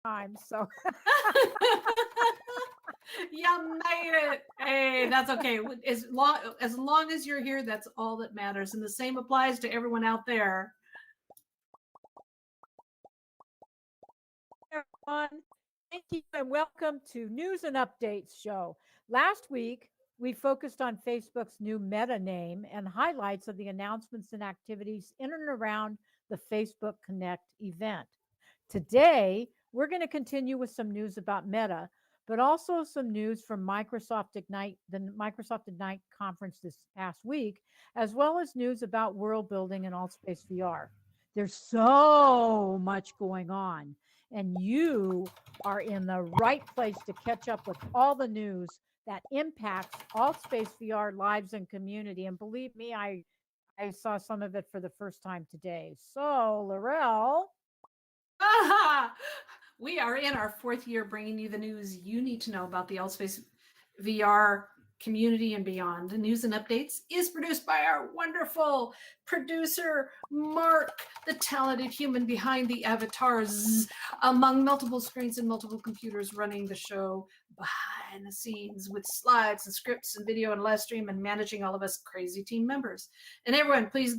Time. So You made it. Hey, that's okay. As long as you're here, that's all that matters. And the same applies to everyone out there. everyone, thank you and welcome to News and Updates show. Last week, we focused on Facebook's new Meta name and highlights of the announcements and activities in and around the Facebook Connect event. Today, we're going to continue with some news about Meta, but also some news from Microsoft Ignite, the Microsoft Ignite conference this past week, as well as news about world building and AltSpace VR. There's so much going on, and you are in the right place to catch up with all the news that impacts AltSpace VR lives and community. And believe me, I saw some of it for the first time today. So, Laurel, We are in our fourth year bringing you the news you need to know about the AltSpace VR community and beyond. The news and updates is produced by our wonderful producer, Mark, the talented human behind the avatars among multiple screens and multiple computers running the show behind the scenes with slides and scripts and video and live stream and managing all of us crazy team members. And everyone, please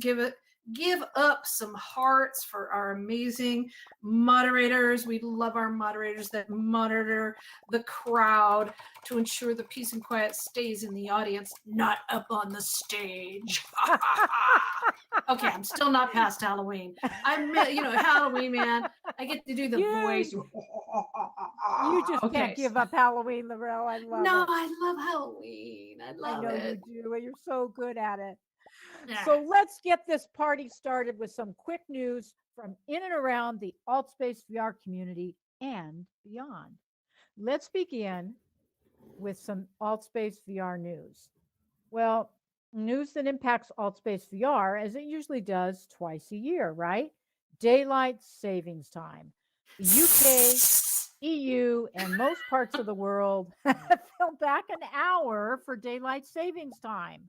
give up some hearts for our amazing moderators. We love our moderators that monitor the crowd to ensure the peace and quiet stays in the audience, not up on the stage. Okay, I'm still not past Halloween. Halloween, man. I get to do the voice. you just can't give up Halloween, Laurel. I love No, it. I love Halloween. I I love know it. you do, and you're so good at it. Yeah. So let's get this party started with some quick news from in and around the AltSpace VR community and beyond. Let's begin with some AltSpace VR news. Well, news that impacts AltSpace VR as it usually does twice a year, right? daylight savings time. The UK, EU, and most parts of the world fell back an hour for daylight savings time.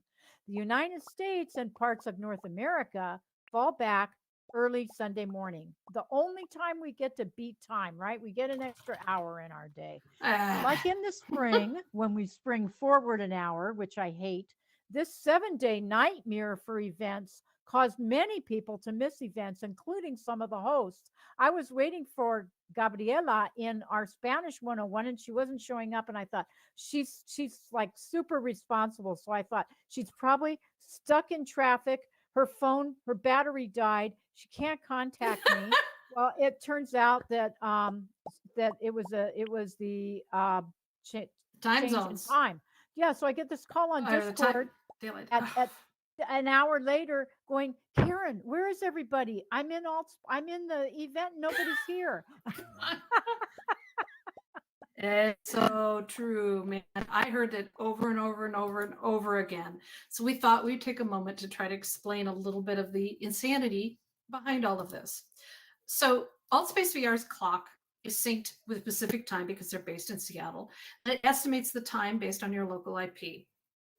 The United States and parts of North America fall back early Sunday morning. The only time we get to beat time, right? We get an extra hour in our day. Like in the spring, when we spring forward an hour, which I hate, this 7-day nightmare for events caused many people to miss events, including some of the hosts. I was waiting for Gabriela in our Spanish 101 and she wasn't showing up. And I thought, she's like super responsible. So I thought she's probably stuck in traffic. Her phone, her battery died. She can't contact me. Well, it turns out that that it was the Time change in zones. time. Yeah, so I get this call on Or the Discord daylight. at an hour later going, Karen, where is everybody? I'm in the event. Nobody's here. It's so true, man. I heard it over and over and over and over again. So we thought we'd take a moment to try to explain a little bit of the insanity behind all of this. So AltSpace VR's clock is synced with Pacific time because they're based in Seattle, and it estimates the time based on your local IP.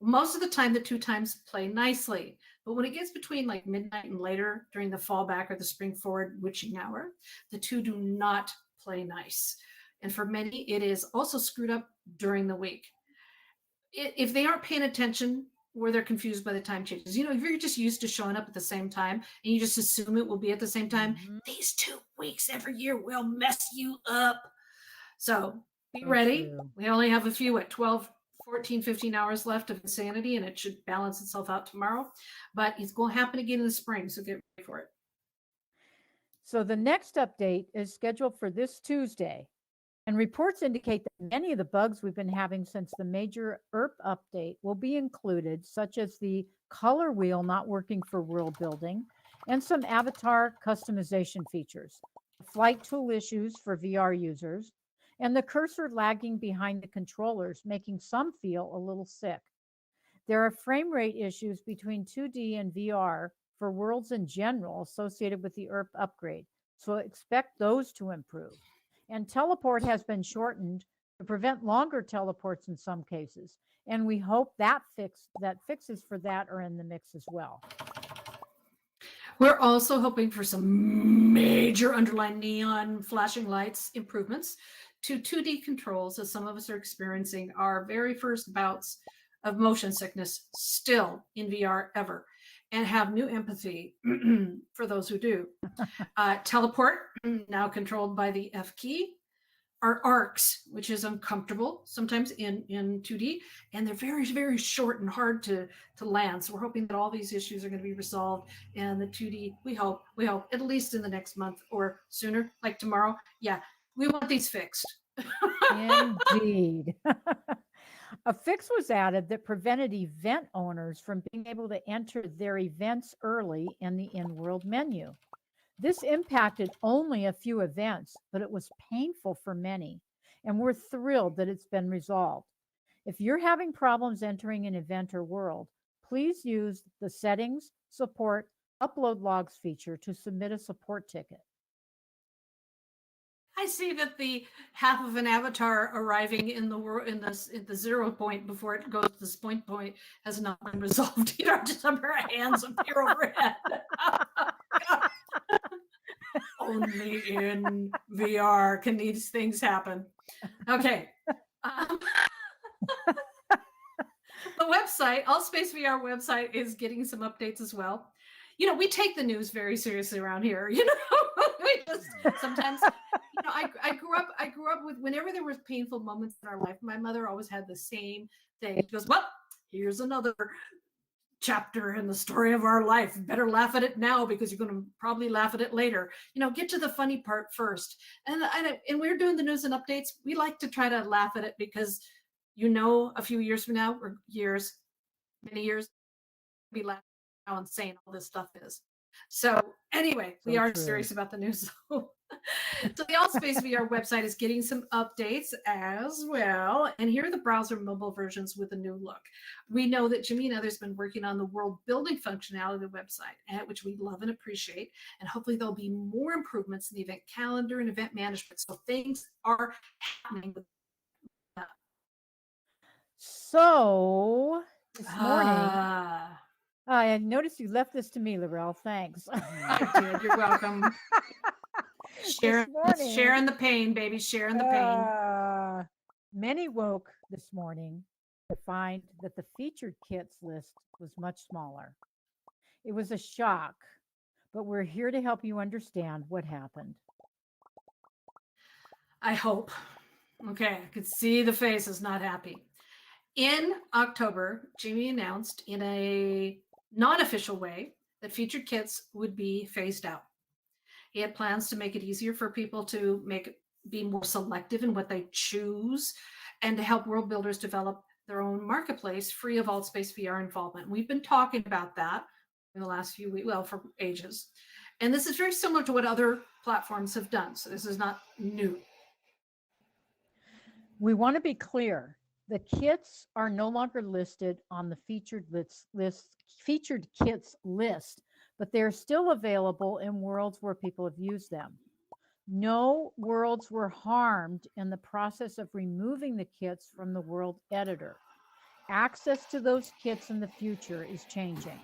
Most of the time, the two times play nicely, but when it gets between like midnight and later during the fallback or the spring forward witching hour, the two do not play nice. And for many, it is also screwed up during the week. If they aren't paying attention, where they're confused by the time changes. If you're just used to showing up at the same time and you just assume it will be at the same time, these 2 weeks every year will mess you up. So be ready. True. We only have a few at 12, 14, 15 hours left of insanity, and it should balance itself out tomorrow. But it's going to happen again in the spring, so get ready for it. So the next update is scheduled for this Tuesday. And reports indicate that many of the bugs we've been having since the major ERP update will be included, such as the color wheel not working for world building and some avatar customization features, flight tool issues for VR users, and the cursor lagging behind the controllers, making some feel a little sick. There are frame rate issues between 2D and VR for worlds in general associated with the ERP upgrade, so expect those to improve. And teleport has been shortened to prevent longer teleports in some cases. And we hope that fixes for that are in the mix as well. We're also hoping for some major underlying neon flashing lights improvements to 2D controls, as some of us are experiencing our very first bouts of motion sickness still in VR ever, and have new empathy for those who do. Teleport, now controlled by the F key. Our arcs, which is uncomfortable sometimes in 2D, and they're very, very short and hard to land. So we're hoping that all these issues are going to be resolved, and the 2D, we hope, at least in the next month or sooner, like tomorrow. Yeah, we want these fixed. Indeed. A fix was added that prevented event owners from being able to enter their events early in the in-world menu. This impacted only a few events, but it was painful for many, and we're thrilled that it's been resolved. If you're having problems entering an event or world, please use the Settings, Support, Upload Logs feature to submit a support ticket. I see that the half of an avatar arriving in the world in the 0 point before it goes to this point has not been resolved either. Just a pair of hands appear overhead. Only in VR can these things happen. Okay. The website, AltSpace VR website, is getting some updates as well. We take the news very seriously around here. We just sometimes, I grew up with, whenever there was painful moments in our life, my mother always had the same thing. She goes, well, here's another chapter in the story of our life. Better laugh at it now because you're going to probably laugh at it later. Get to the funny part first. And we're doing the news and updates. We like to try to laugh at it because, a few years from now, or many years, be laughing how insane all this stuff is. So anyway, we are serious about the news. So the AllSpace VR website is getting some updates as well. And here are the browser mobile versions with a new look. We know that Jimmy and others have been working on the world building functionality of the website, which we love and appreciate. And hopefully there'll be more improvements in the event calendar and event management. So things are happening with that. So this morning, Ah, I noticed you left this to me, Laurel. Thanks. I did. You're welcome. This morning, Sharing the pain, baby. Sharing the pain. many woke this morning to find that the featured kits list was much smaller. It was a shock, but we're here to help you understand what happened. I hope. Okay, I could see the faces not happy. In October, Jamie announced in a non-official way that featured kits would be phased out. He had plans to make it easier for people to be more selective in what they choose and to help world builders develop their own marketplace free of AltSpace VR involvement. We've been talking about that in the last few weeks, well, for ages. And this is very similar to what other platforms have done. So this is not new. We want to be clear. The kits are no longer listed on the featured kits list, but they're still available in worlds where people have used them. No worlds were harmed in the process of removing the kits from the world editor. Access to those kits in the future is changing.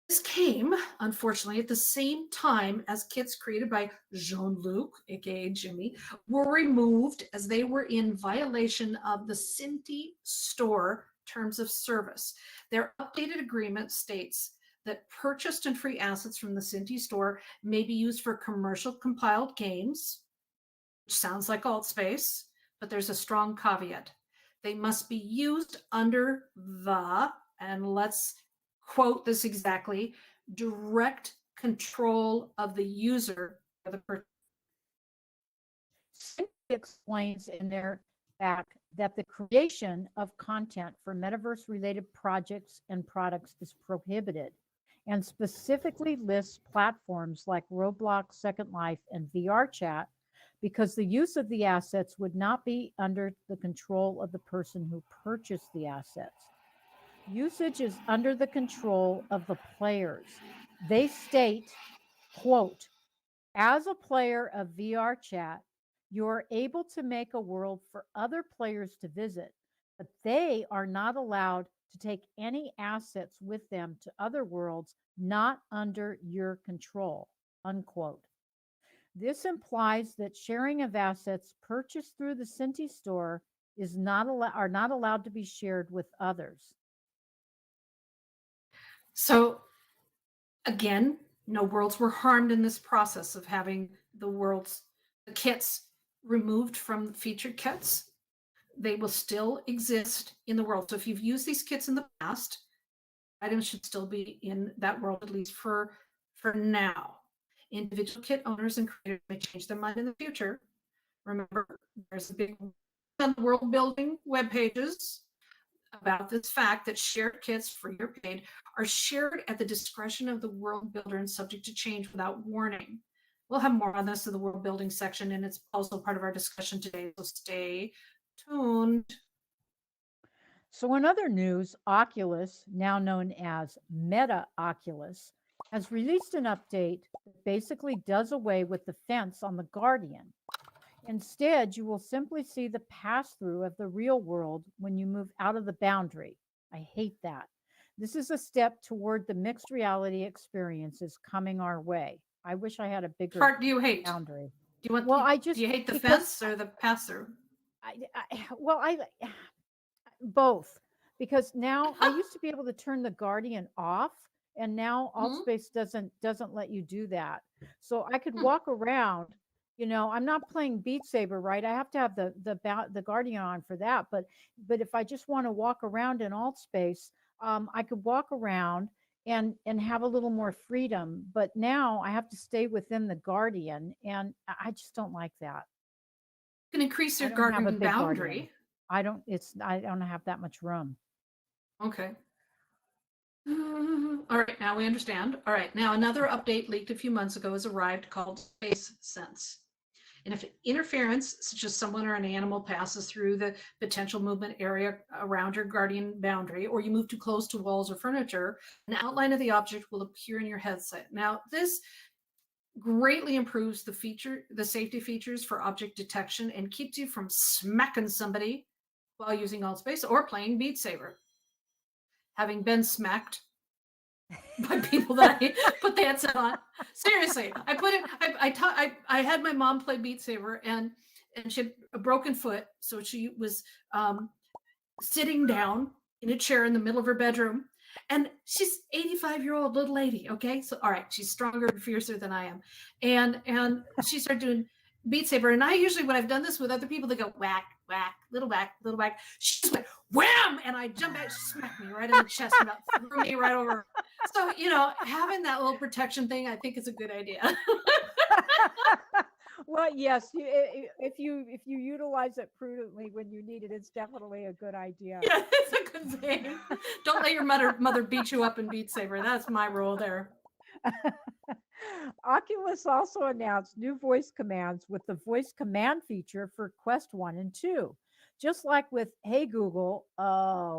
This came, unfortunately, at the same time as kits created by Jean-Luc, aka Jimmy, were removed as they were in violation of the Cinti store terms of service. Their updated agreement states that purchased and free assets from the Cinti store may be used for commercial compiled games, which sounds like AltSpace, but there's a strong caveat. They must be used under the, and let's quote this exactly, direct control of the user or the person. Cinti explains in their back that the creation of content for metaverse related projects and products is prohibited and specifically lists platforms like Roblox, Second Life, and VRChat because the use of the assets would not be under the control of the person who purchased the assets. Usage is under the control of the players. They state, quote, as a player of VRChat, you're able to make a world for other players to visit, but they are not allowed to take any assets with them to other worlds not under your control, unquote. This implies that sharing of assets purchased through the Cinti store are not allowed to be shared with others. So again, no worlds were harmed in this process of having the kits removed from featured kits. They will still exist in the world. So if you've used these kits in the past, items should still be in that world, at least for now. Individual kit owners and creators may change their mind in the future. Remember, there's a big on the world building web pages about this fact that shared kits, free or paid, are shared at the discretion of the world builder and subject to change without warning. We'll have more on this in the world building section, and it's also part of our discussion today, so stay tuned. So, in other news, Oculus, now known as Meta Oculus, has released an update that basically does away with the fence on the Guardian. Instead, you will simply see the pass through of the real world when you move out of the boundary. I hate that. This is a step toward the mixed reality experiences coming our way. I wish I had a bigger Part do you hate? boundary. Do you want? Well, do you hate the fence or the pass through? I both, because now I used to be able to turn the Guardian off, and now AltSpace doesn't let you do that. So I could walk around. You know, I'm not playing Beat Saber, right? I have to have the Guardian on for that. But if I just want to walk around in AltSpace, I could walk around and have a little more freedom. But now I have to stay within the Guardian, and I just don't like that. You can increase your I don't have a garden big boundary. Guardian. I don't have that much room. Okay. All right, now we understand. All right, now another update leaked a few months ago has arrived called Space Sense. And if interference, such as someone or an animal, passes through the potential movement area around your guardian boundary, or you move too close to walls or furniture, an outline of the object will appear in your headset. Now, this greatly improves the safety features for object detection and keeps you from smacking somebody while using Altspace or playing Beat Saber. Having been smacked by people that I put the headset on. Seriously, I put it. I had my mom play Beat Saber, and she had a broken foot, so she was sitting down in a chair in the middle of her bedroom, and she's 85-year-old little lady. Okay, so all right, she's stronger and fiercer than I am, and she started doing Beat Saber, and I usually, when I've done this with other people, they go whack, whack, little whack, little whack. She just went wham, and I jumped back, she smacked me right in the chest, and about threw me right over. So having that little protection thing, I think is a good idea. Well, yes, if you utilize it prudently when you need it, it's definitely a good idea. Yeah, it's a good thing. Don't let your mother beat you up in Beat Saber. That's my rule there. Oculus also announced new voice commands with the voice command feature for Quest 1 and 2. Just like with Hey Google,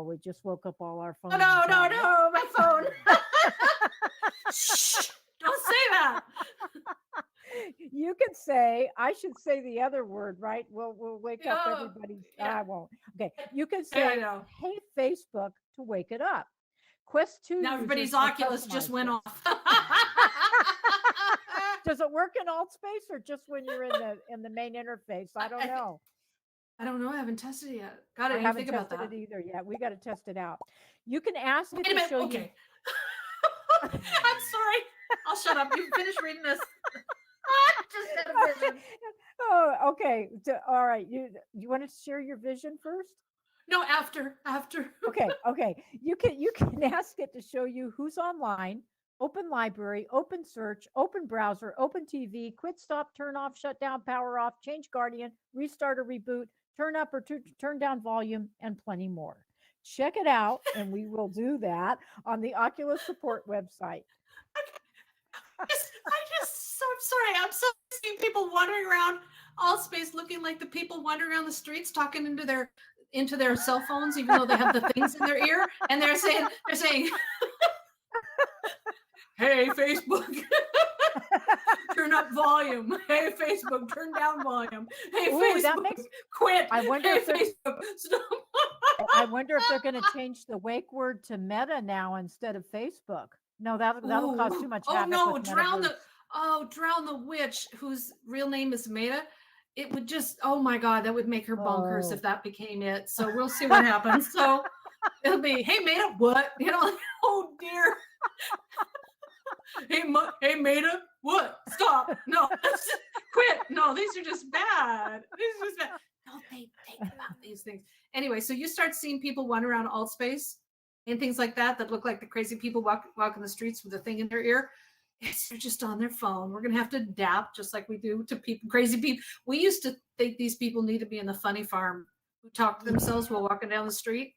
we just woke up all our phones. Oh, no, my phone. Shh, don't say that. You can say, I should say the other word, right? We'll wake up everybody. Yeah. I won't. Okay. You can Yeah, I say, know. hey, Facebook, to wake it up. Quest 2. Now everybody's users can Oculus just customize went this. off. Does it work in Altspace or just when you're in the main interface? I don't know. I don't know. I haven't tested it yet. Got I to haven't think about tested that. it either yet. We got to test it out. You can ask it Wait a to minute. show Okay. I'm sorry. I'll shut up. You finish reading this. I just had a vision. Oh, okay. All right. You want to share your vision first? No, after. Okay. You can ask it to show you who's online, open library, open search, open browser, open TV, quit, stop, turn off, shut down, power off, change guardian, restart or reboot, turn up or turn down volume, and plenty more. Check it out, and we will do that on the Oculus support website. I'm sorry. I'm so seeing people wandering around Altspace looking like the people wandering around the streets talking into their cell phones, even though they have the things in their ear, and they're saying, "Hey, Facebook, turn up volume. Hey, Facebook, turn down volume. Hey, Facebook, quit. I wonder hey, if Facebook, stop." I wonder if they're going to change the wake word to Meta now instead of Facebook. No, that'll cause too much havoc. Oh no, with drown the witch whose real name is Meta. It would just, oh my God, that would make her bonkers if that became it. So we'll see what happens. So it'll be, hey Meta, what? Oh dear. Hey Meta, what? Stop. No, quit. No, these are just bad. No, they think about these things. Anyway, so you start seeing people wander around Altspace and things like that look like the crazy people walking the streets with a thing in their ear. They're just on their phone. We're going to have to adapt just like we do to people, crazy people. We used to think these people need to be in the funny farm who talk to themselves while walking down the street.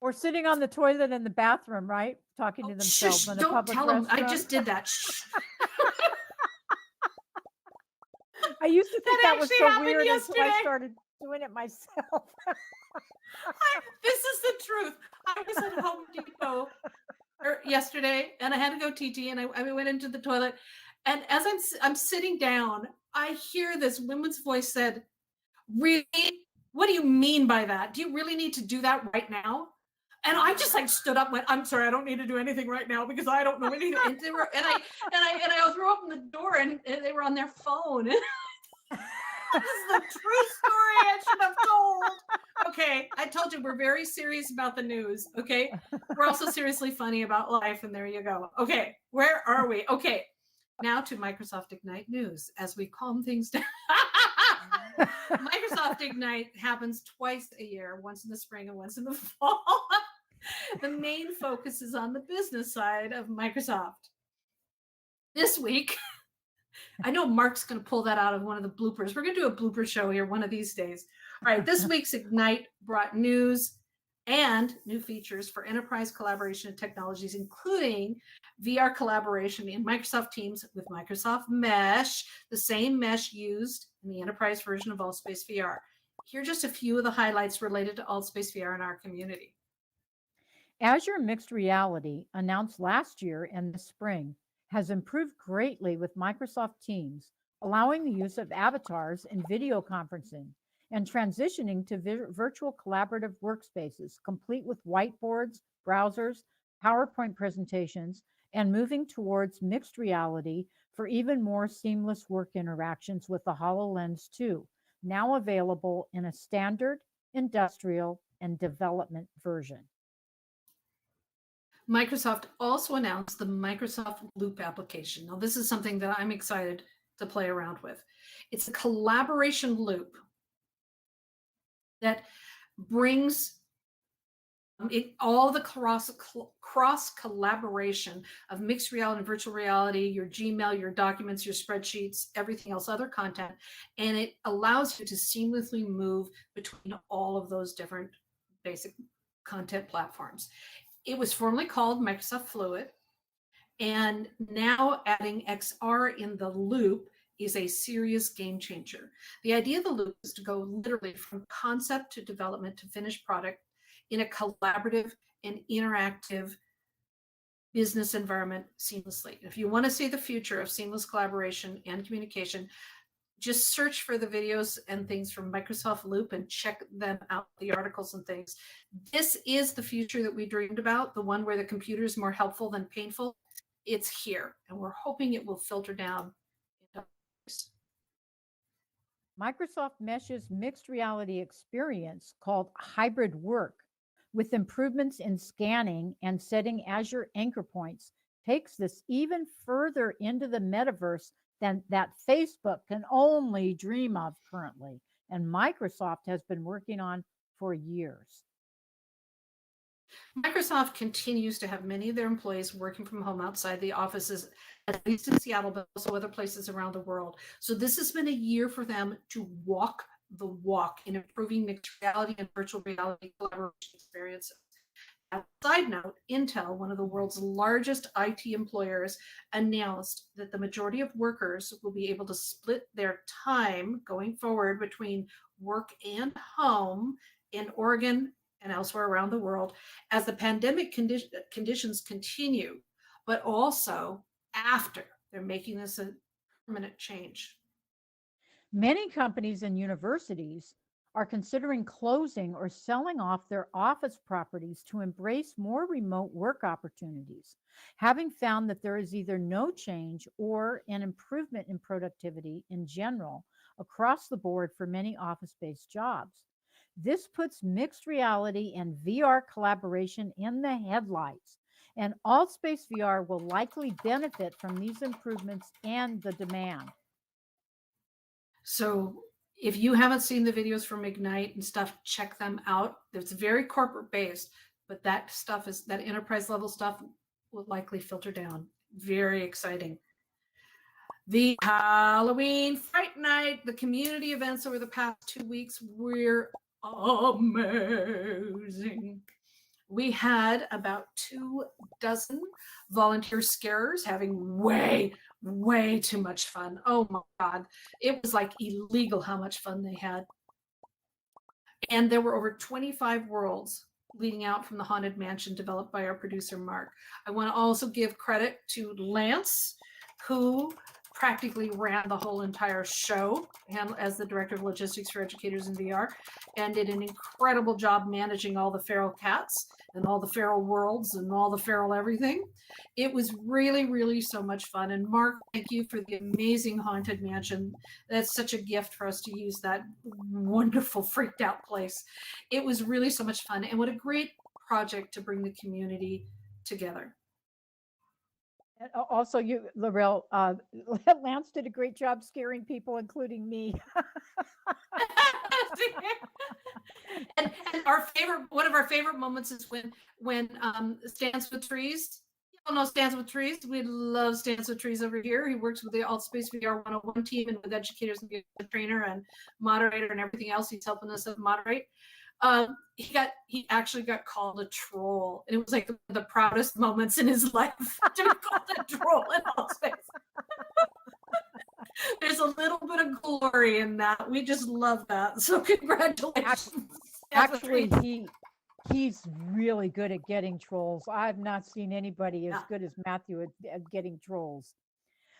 Or sitting on the toilet in the bathroom, right? Talking to themselves. Shush, in don't public tell them. I restroom. just did that. Shh. I used to think that was so weird yesterday. until I started doing it myself. This is the truth. I was at Home Depot yesterday, and I had to go TT, and I went into the toilet, and as I'm sitting down, I hear this woman's voice said, "Really? What do you mean by that? Do you really need to do that right now?" And I just stood up and went, "I'm sorry, I don't need to do anything right now because I don't know anything." And I threw open the door, and they were on their phone. This is the true story I should have told. Okay, I told you we're very serious about the news. Okay, we're also seriously funny about life, and there you go. Okay, where are we? Okay, now to Microsoft Ignite news as we calm things down. Microsoft Ignite happens twice a year, once in the spring and once in the fall. The main focus is on the business side of Microsoft. This week, I know Mark's going to pull that out of one of the bloopers. We're going to do a blooper show here one of these days. All right, this week's Ignite brought news and new features for enterprise collaboration and technologies, including VR collaboration in Microsoft Teams with Microsoft Mesh, the same mesh used in the enterprise version of AltSpace VR. Here are just a few of the highlights related to AltSpace VR in our community. Azure Mixed Reality, announced last year and this spring, has improved greatly with Microsoft Teams, allowing the use of avatars in video conferencing and transitioning to virtual collaborative workspaces, complete with whiteboards, browsers, PowerPoint presentations, and moving towards mixed reality for even more seamless work interactions with the HoloLens 2, now available in a standard, industrial, and development version. Microsoft also announced the Microsoft Loop application. Now, this is something that I'm excited to play around with. It's a collaboration loop that brings all the cross collaboration of mixed reality and virtual reality, your Gmail, your documents, your spreadsheets, everything else, other content, and it allows you to seamlessly move between all of those different basic content platforms. It was formerly called Microsoft Fluid, and now adding XR in the loop is a serious game changer. The idea of the loop is to go literally from concept to development to finished product in a collaborative and interactive business environment seamlessly. If you want to see the future of seamless collaboration and communication, just search for the videos and things from Microsoft Loop and check them out, the articles and things. This is the future that we dreamed about, the one where the computer is more helpful than painful. It's here, and we're hoping it will filter down. Microsoft Mesh's mixed reality experience called hybrid work, with improvements in scanning and setting Azure anchor points, takes this even further into the metaverse than that Facebook can only dream of currently, and Microsoft has been working on for years. Microsoft continues to have many of their employees working from home outside the offices, at least in Seattle, but also other places around the world. So this has been a year for them to walk the walk in improving mixed reality and virtual reality collaboration experiences. As a side note, Intel, one of the world's largest IT employers, announced that the majority of workers will be able to split their time going forward between work and home in Oregon and elsewhere around the world as the pandemic conditions continue, but also after. They're making this a permanent change. Many companies and universities are considering closing or selling off their office properties to embrace more remote work opportunities, having found that there is either no change or an improvement in productivity in general across the board for many office-based jobs. This puts mixed reality and VR collaboration in the headlights, and AltSpace VR will likely benefit from these improvements and the demand. So if you haven't seen the videos from Ignite and stuff, check them out. It's very corporate based, but that stuff is that enterprise level stuff will likely filter down. Very exciting. The Halloween Fright Night, the community events over the past 2 weeks were amazing. We had about 24 volunteer scarers having way too much fun. Oh my God. It was like illegal how much fun they had. And there were over 25 worlds leading out from the Haunted Mansion developed by our producer, Mark. I want to also give credit to Lance, who practically ran the whole entire show as the director of logistics for educators in VR, and did an incredible job managing all the feral cats and all the feral worlds and all the feral everything. It was really so much fun. And Mark, thank you for the amazing Haunted Mansion. That's such a gift for us to use that wonderful freaked out place. It was really so much fun, and what a great project to bring the community together. Also, you, Laurel, Lance did a great job scaring people, including me. and one of our favorite moments is when Stands with Trees. You all know Stands with Trees. We love Stands with Trees over here. He works with the AltSpace VR 101 team and with educators and the trainer and moderator and everything else. He's helping us moderate. He actually got called a troll, and it was like the proudest moments in his life to be called a troll in all space. There's a little bit of glory in that. We just love that. So congratulations. Actually, he's really good at getting trolls. I've not seen anybody as good as Matthew at getting trolls.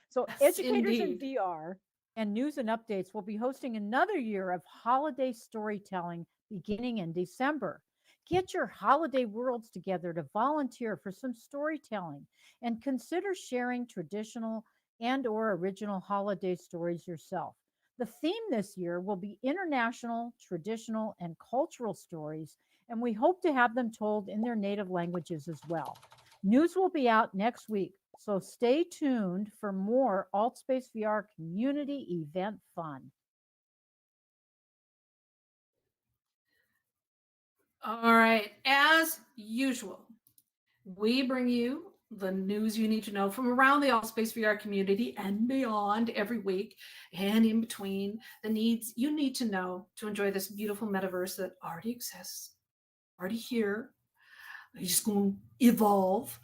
So Yes, Educators indeed. in VR and News and Updates will be hosting another year of holiday storytelling beginning in December. Get your holiday worlds together to volunteer for some storytelling and consider sharing traditional and or original holiday stories yourself. The theme this year will be international, traditional, and cultural stories, and we hope to have them told in their native languages as well. News will be out next week, so stay tuned for more AltSpace VR community event fun. All right. As usual, we bring you the news you need to know from around the AltSpace VR community and beyond every week, and in between, the needs you need to know to enjoy this beautiful metaverse that already exists, already here. It's just going to evolve.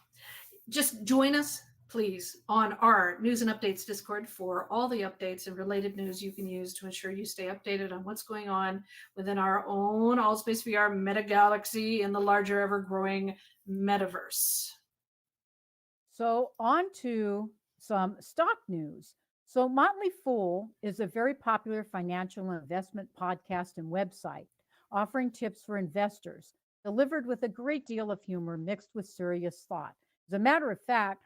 Just join us, please, on our News and Updates Discord for all the updates and related news you can use to ensure you stay updated on what's going on within our own AltSpace VR meta galaxy and the larger, ever growing metaverse. So, on to some stock news. So, Motley Fool is a very popular financial investment podcast and website offering tips for investors, delivered with a great deal of humor mixed with serious thought. As a matter of fact,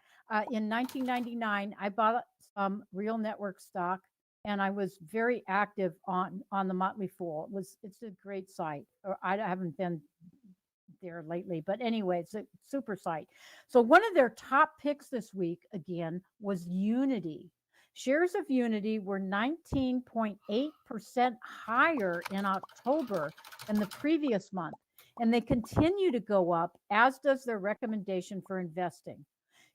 in 1999, I bought some real network stock, and I was very active on the Motley Fool. It's a great site. I haven't been there lately, but anyway, it's a super site. So one of their top picks this week again was Unity. Shares of Unity were 19.8% higher in October than the previous month, and they continue to go up, as does their recommendation for investing.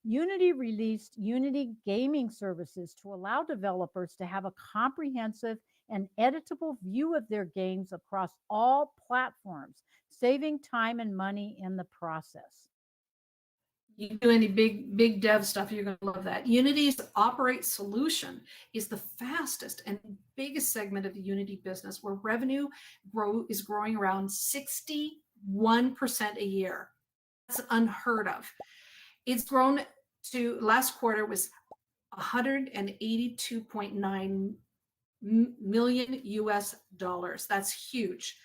Unity released Unity Gaming Services to allow developers to have a comprehensive and editable view of their games across all platforms, saving time and money in the process. You do any big dev stuff, you're going to love that. Unity's Operate solution is the fastest and biggest segment of the Unity business, where revenue is growing around 61% a year. That's unheard of. It's grown to, last quarter was 182.9 million US dollars. That's huge.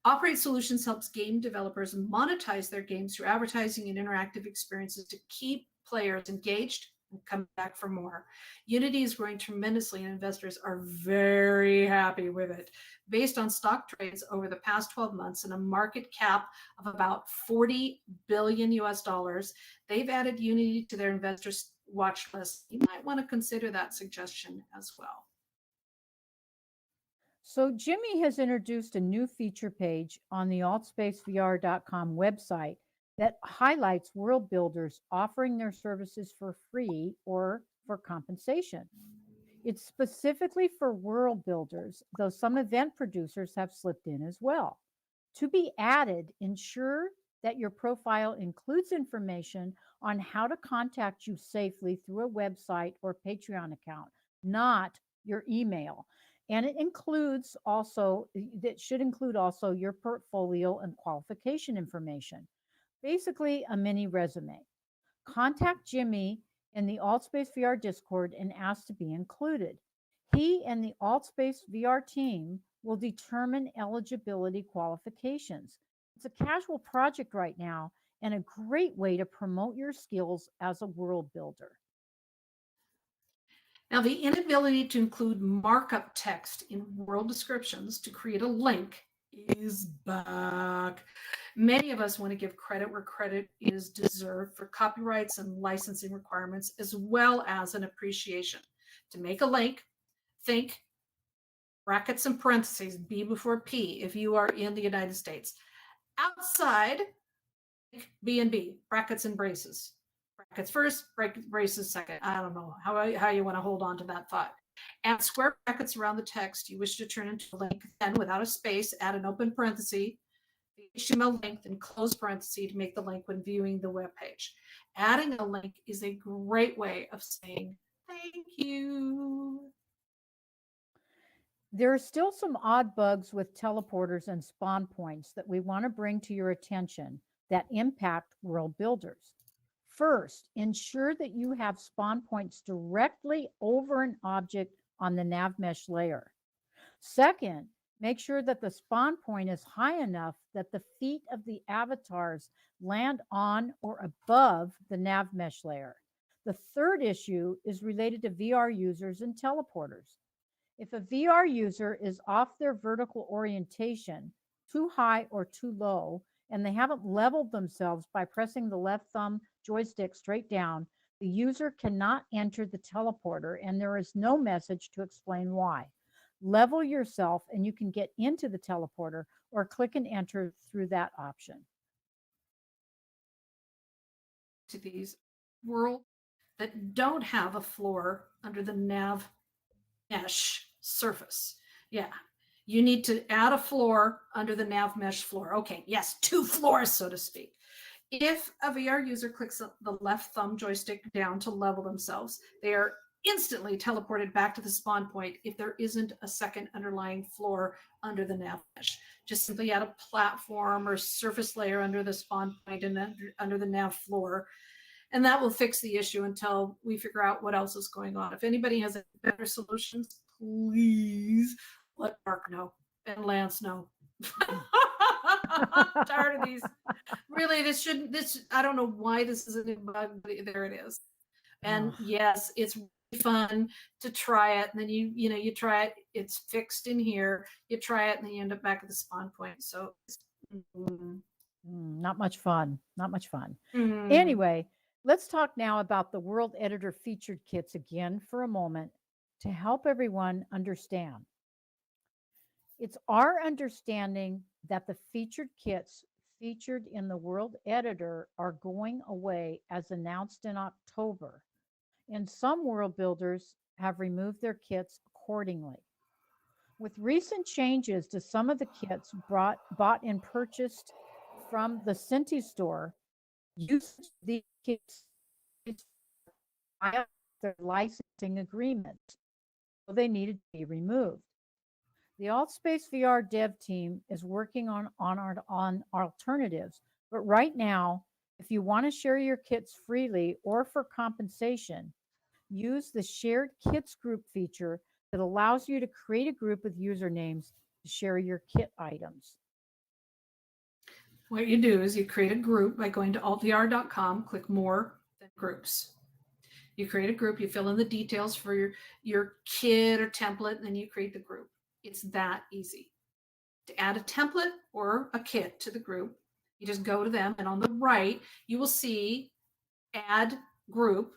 Operate Solutions helps game developers monetize their games through advertising and interactive experiences to keep players engaged and come back for more. Unity is growing tremendously, and investors are very happy with it. Based on stock trades over the past 12 months and a market cap of about 40 billion US dollars, they've added Unity to their investors watch list. You might want to consider that suggestion as well. So Jimmy has introduced a new feature page on the altspacevr.com website that highlights world builders offering their services for free or for compensation. It's specifically for world builders, though some event producers have slipped in as well. To be added, ensure that your profile includes information on how to contact you safely through a website or Patreon account, not your email. And it should include also your portfolio and qualification information, basically a mini resume. Contact Jimmy in the AltSpace VR Discord and ask to be included. He and the AltSpace VR team will determine eligibility qualifications. It's a casual project right now and a great way to promote your skills as a world builder. Now, the inability to include markup text in world descriptions to create a link is back. Many of us want to give credit where credit is deserved for copyrights and licensing requirements, as well as an appreciation. To make a link, think brackets and parentheses, B before P, if you are in the United States. Outside, B and B, brackets and braces. Brackets first, braces second. I don't know how you want to hold on to that thought. Add square brackets around the text you wish to turn into a link. Then, without a space, add an open parenthesis the HTML link, then close parentheses to make the link when viewing the web page. Adding a link is a great way of saying thank you. There are still some odd bugs with teleporters and spawn points that we want to bring to your attention that impact world builders. First, ensure that you have spawn points directly over an object on the nav mesh layer. Second, make sure that the spawn point is high enough that the feet of the avatars land on or above the nav mesh layer. The third issue is related to VR users and teleporters. If a VR user is off their vertical orientation, too high or too low, and they haven't leveled themselves by pressing the left thumb joystick straight down, the user cannot enter the teleporter and there is no message to explain why. Level yourself and you can get into the teleporter or click and enter through that option. To these worlds that don't have a floor under the nav mesh surface. Yeah, you need to add a floor under the nav mesh floor. Okay, yes, 2 floors, so to speak. If a VR user clicks the left thumb joystick down to level themselves, they are instantly teleported back to the spawn point if there isn't a second underlying floor under the nav mesh. Just simply add a platform or surface layer under the spawn point and under the nav floor, and that will fix the issue until we figure out what else is going on. If anybody has better solutions, please let Mark know and Lance know. I'm tired of these. Really, I don't know why this isn't in bug, but there it is. And yes, it's really fun to try it. And then you try it, it's fixed in here. You try it and then you end up back at the spawn point. So not much fun. Not much fun. Anyway, let's talk now about the World Editor featured kits again for a moment to help everyone understand. It's our understanding that the featured kits featured in the World Editor are going away as announced in October, and some world builders have removed their kits accordingly. With recent changes to some of the kits bought and purchased from the Cinti store, use these kits their licensing agreement, so they needed to be removed. The AltSpace VR dev team is working on alternatives, but right now, if you want to share your kits freely or for compensation, use the Shared Kits group feature that allows you to create a group with usernames to share your kit items. What you do is you create a group by going to altvr.com, click More, then Groups. You create a group, you fill in the details for your kit or template, and then you create the group. It's that easy. To add a template or a kit to the group, you just go to them, and on the right, you will see Add Group.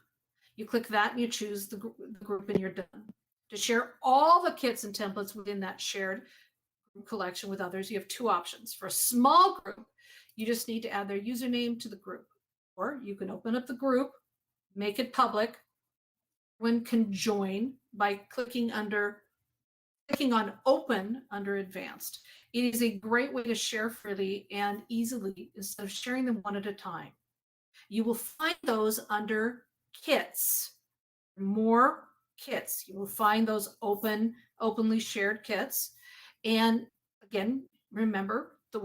You click that and you choose the group and you're done. To share all the kits and templates within that shared group collection with others, you have 2 options. For a small group, you just need to add their username to the group. Or you can open up the group, make it public. Everyone can join by clicking on Open under Advanced. It is a great way to share freely and easily instead of sharing them one at a time. You will find those under Kits. More kits. You will find those openly shared kits. And again, remember the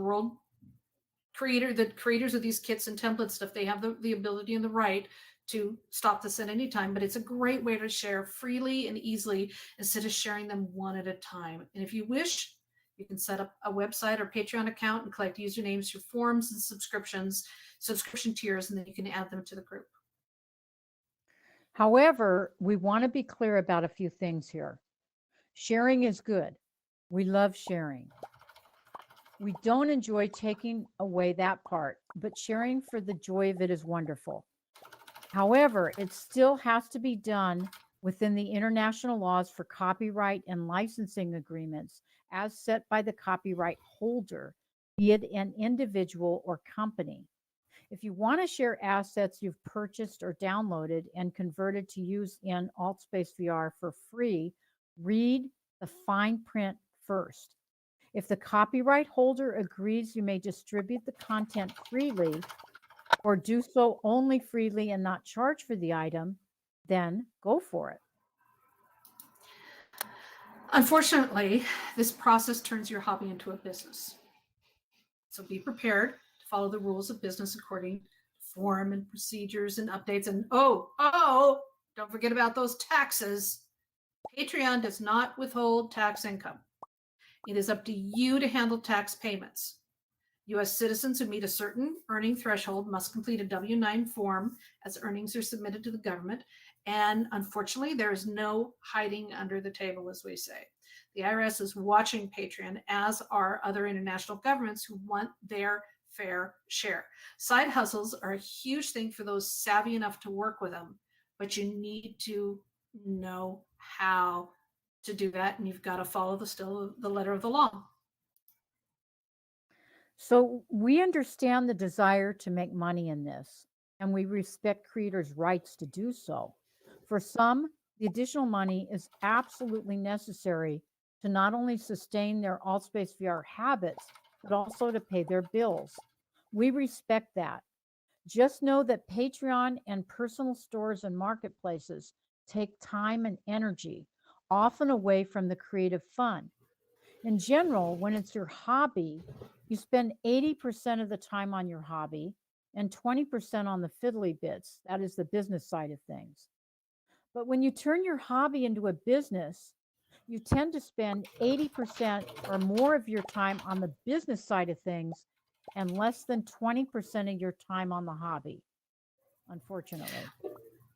creators of these kits and template stuff, they have the ability and the right to stop this at any time, but it's a great way to share freely and easily instead of sharing them one at a time. And if you wish, you can set up a website or Patreon account and collect usernames through forums and subscription tiers, and then you can add them to the group. However, we want to be clear about a few things here. Sharing is good. We love sharing. We don't enjoy taking away that part, but sharing for the joy of it is wonderful. However, it still has to be done within the international laws for copyright and licensing agreements as set by the copyright holder, be it an individual or company. If you want to share assets you've purchased or downloaded and converted to use in AltSpace VR for free, read the fine print first. If the copyright holder agrees you may distribute the content freely or do so only freely and not charge for the item, then go for it. Unfortunately, this process turns your hobby into a business. So be prepared to follow the rules of business according to form and procedures and updates. And don't forget about those taxes. Patreon does not withhold tax income. It is up to you to handle tax payments. U.S. citizens who meet a certain earning threshold must complete a W-9 form as earnings are submitted to the government. And unfortunately, there is no hiding under the table, as we say. The IRS is watching Patreon, as are other international governments who want their fair share. Side hustles are a huge thing for those savvy enough to work with them, but you need to know how to do that, and you've got to follow the letter of the law. So we understand the desire to make money in this, and we respect creators' rights to do so. For some, the additional money is absolutely necessary to not only sustain their AltSpace VR habits, but also to pay their bills. We respect that. Just know that Patreon and personal stores and marketplaces take time and energy, often away from the creative fun. In general, when it's your hobby, you spend 80% of the time on your hobby and 20% on the fiddly bits. That is the business side of things. But when you turn your hobby into a business, you tend to spend 80% or more of your time on the business side of things and less than 20% of your time on the hobby, unfortunately.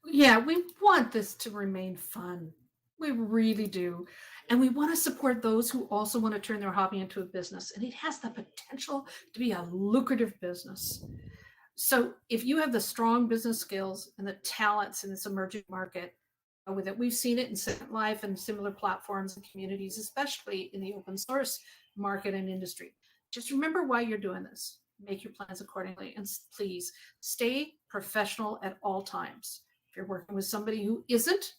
Yeah, we want this to remain fun. We really do. And we want to support those who also want to turn their hobby into a business. And it has the potential to be a lucrative business. So if you have the strong business skills and the talents in this emerging market, with it, we've seen it in Second Life and similar platforms and communities, especially in the open source market and industry. Just remember why you're doing this. Make your plans accordingly. And please stay professional at all times. If you're working with somebody who isn't,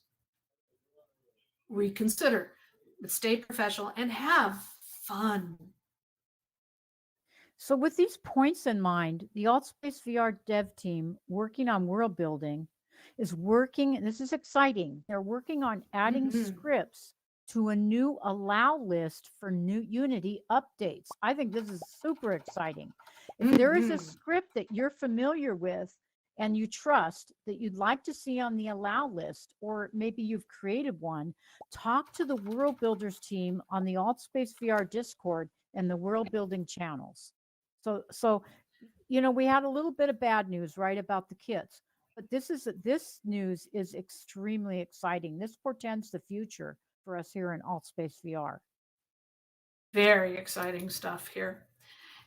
reconsider, but stay professional and have fun. So with these points in mind, the AltSpace VR dev team working on world building is working, and this is exciting, they're working on adding scripts to a new allow list for new Unity updates. I think this is super exciting. If there is a script that you're familiar with and you trust that you'd like to see on the allow list, or maybe you've created one, talk to the World Builders team on the AltSpace VR Discord and the World Building channels. So, we had a little bit of bad news, right, about the kits, but this news is extremely exciting. This portends the future for us here in AltSpace VR. Very exciting stuff here.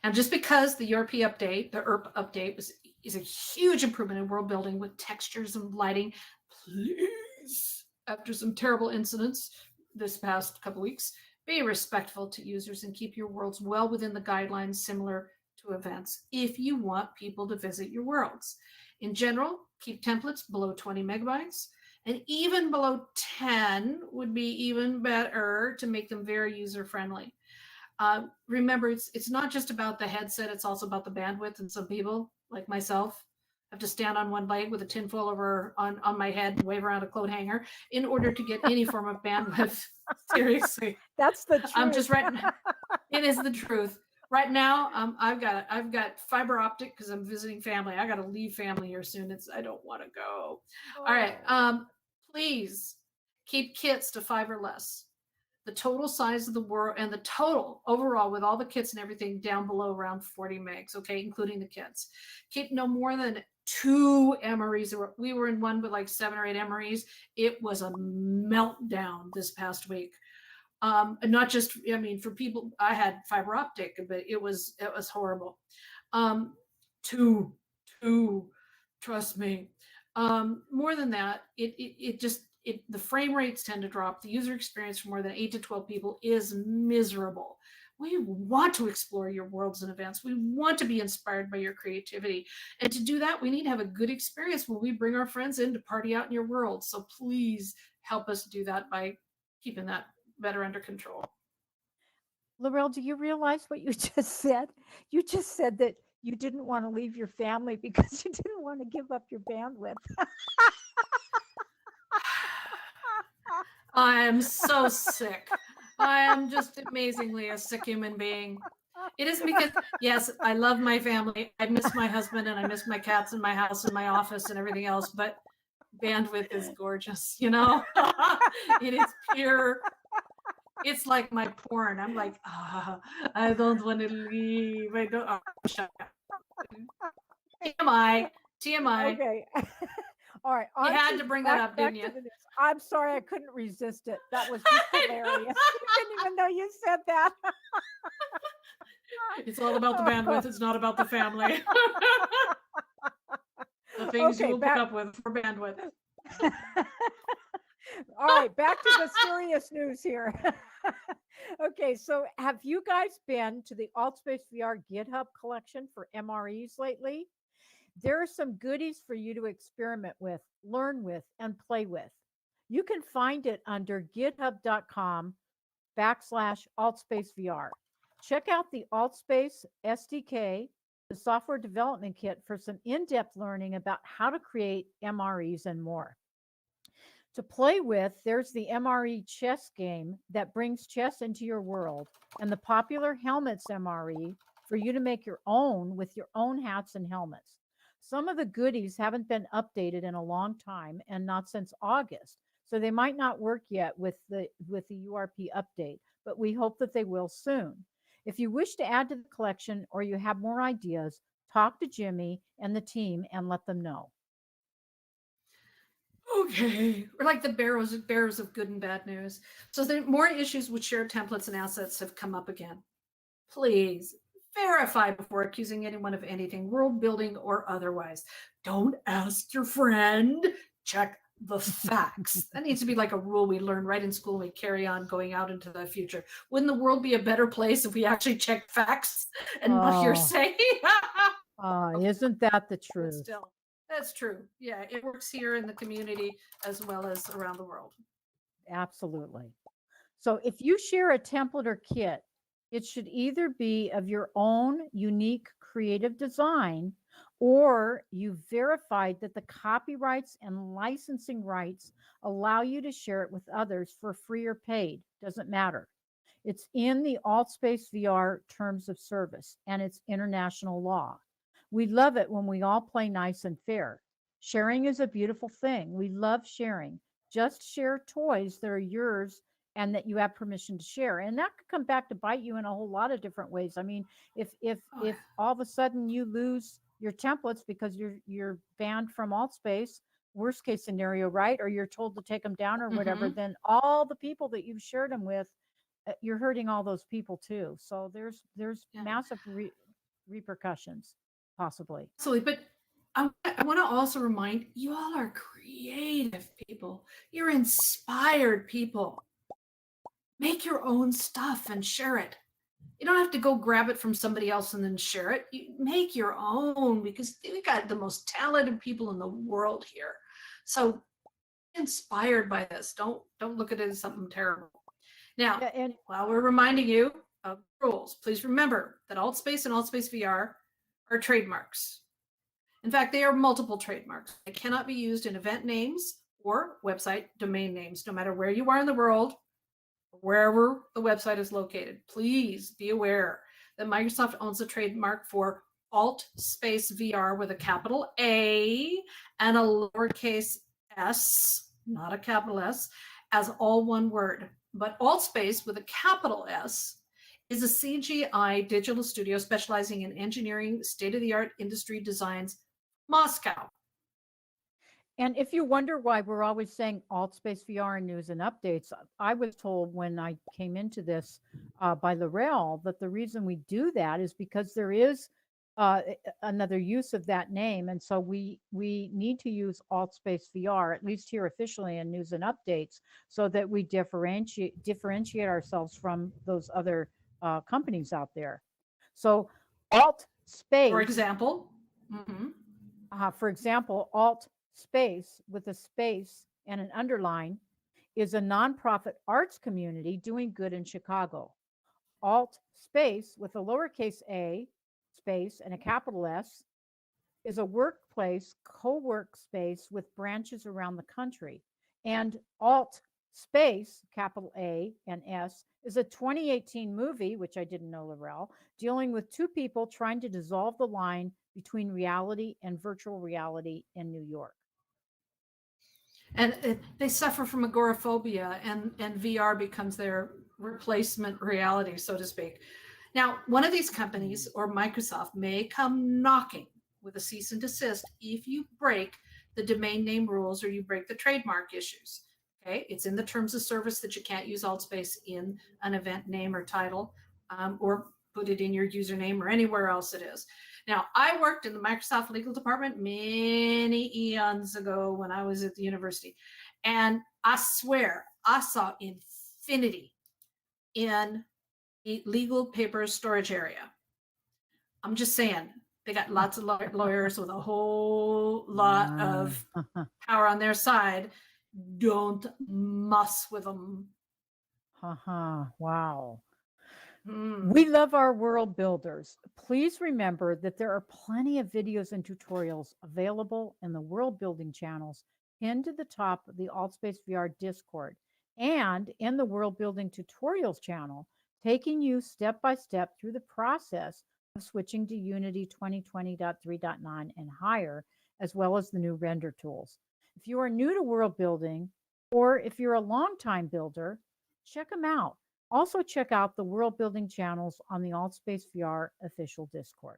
And just because the ERP update, the ERP update, is a huge improvement in world building with textures and lighting, please, after some terrible incidents this past couple weeks, be respectful to users and keep your worlds well within the guidelines similar to events if you want people to visit your worlds. In general, keep templates below 20 megabytes, and even below 10 would be even better to make them very user-friendly. Remember, it's not just about the headset, it's also about the bandwidth, and some people, like myself, have to stand on one leg with a tinfoil over on my head and wave around a coat hanger in order to get any form of bandwidth. Seriously. That's the truth. I'm just right now. It is the truth. Right now, I've got fiber optic because I'm visiting family. I got to leave family here soon. I don't want to go. Oh. All right. Please keep kits to 5 or less. The total size of the world and the total overall with all the kits and everything down below around 40 megs, okay, including the kits. Keep no more than 2 MREs. We were in one with like 7 or 8 MREs. It was a meltdown this past week. And not just, for people, I had fiber optic, but it was horrible. 2, trust me. More than that, the frame rates tend to drop. The user experience for more than 8 to 12 people is miserable. We want to explore your worlds and events. We want to be inspired by your creativity. And to do that, we need to have a good experience when we bring our friends in to party out in your world. So please help us do that by keeping that better under control. Laurel, do you realize what you just said? You just said that you didn't want to leave your family because you didn't want to give up your bandwidth. I am so sick. I am just amazingly a sick human being. It isn't because, yes, I love my family. I miss my husband and I miss my cats and my house and my office and everything else, but bandwidth is gorgeous, you know? It is pure. It's like my porn. I'm like, I don't want to leave. I don't. Oh, shut up. TMI. TMI. Okay. All right. You On had to, to bring that up, back didn't to you? the news. I'm sorry, I couldn't resist it. That was just hilarious. You didn't even know you said that. It's all about the bandwidth. It's not about the family. The things you Okay, will put up with for bandwidth. All right, back to the serious news here. Okay, so have you guys been to the AltSpace VR GitHub collection for MREs lately? There are some goodies for you to experiment with, learn with, and play with. You can find it under github.com/AltspaceVR. Check out the AltSpace SDK, the software development kit, for some in-depth learning about how to create MREs and more. To play with, there's the MRE chess game that brings chess into your world, and the popular Helmets MRE for you to make your own with your own hats and helmets. Some of the goodies haven't been updated in a long time and not since August, so they might not work yet with the URP update, but we hope that they will soon. If you wish to add to the collection or you have more ideas, talk to Jimmy and the team and let them know. Okay, we're like the bearers of good and bad news. So the more issues with shared templates and assets have come up again. Please verify before accusing anyone of anything, world building or otherwise. Don't ask your friend. Check the facts. That needs to be like a rule we learn right in school. We carry on going out into the future. Wouldn't the world be a better place if we actually checked facts and not Oh, hearsay? Okay, isn't that the but truth? still, that's true. Yeah, it works here in the community as well as around the world. Absolutely. So if you share a template or kit, it should either be of your own unique creative design, or you've verified that the copyrights and licensing rights allow you to share it with others for free or paid. Doesn't matter. It's in the AltSpace VR terms of service and it's international law. We love it when we all play nice and fair. Sharing is a beautiful thing. We love sharing. Just share toys that are yours and that you have permission to share. And that could come back to bite you in a whole lot of different ways. I mean, if all of a sudden you lose your templates because you're banned from AltSpace, worst case scenario, right? Or you're told to take them down or whatever, then all the people that you've shared them with, you're hurting all those people too. So there's Yeah. massive repercussions possibly. Absolutely. But I want to also remind you all are creative people. You're inspired people. Make your own stuff and share it. You don't have to go grab it from somebody else and then share it. You make your own because we got the most talented people in the world here. So inspired by this. Don't look at it as something terrible. Now, And while we're reminding you of rules, please remember that AltSpace and AltSpace VR are trademarks. In fact, they are multiple trademarks. They cannot be used in event names or website domain names, no matter where you are in the world, wherever the website is located. Please be aware that Microsoft owns a trademark for AltSpace VR with a capital A and a lowercase s, not a capital S, as all one word. But AltSpace with a capital S is a CGI digital studio specializing in engineering state-of-the-art industry designs, Moscow. And if you wonder why we're always saying AltSpace VR and news and updates, I was told when I came into this by Laurel that the reason we do that is because there is another use of that name, and so we need to use AltSpace VR, at least here officially in news and updates, so that we differentiate ourselves from those other companies out there. So AltSpace, For example, for example, AltSpace with a space and an underline is a nonprofit arts community doing good in Chicago. Alt space with a lowercase a space and a capital S is a workplace co-work space with branches around the country. And Alt Space, capital A and S, is a 2018 movie, which I didn't know, Laurel, dealing with two people trying to dissolve the line between reality and virtual reality in New York. And they suffer from agoraphobia, and VR becomes their replacement reality, so to speak. Now, one of these companies or Microsoft may come knocking with a cease and desist if you break the domain name rules or you break the trademark issues. Okay, it's in the terms of service that you can't use alt space in an event name or title, or put it in your username or anywhere else it is. Now, I worked in the Microsoft legal department many eons ago when I was at the university, and I swear I saw infinity in the legal papers storage area. I'm just saying, they got lots of lawyers with a whole lot of power on their side. Don't mess with them. Wow. We love our world builders. Please remember that there are plenty of videos and tutorials available in the world building channels pinned to the top of the AltSpace VR Discord and in the world building tutorials channel, taking you step by step through the process of switching to Unity 2020.3.9 and higher, as well as the new render tools. If you are new to world building, or if you're a longtime builder, check them out. Also, check out the world building channels on the AltSpace VR official Discord.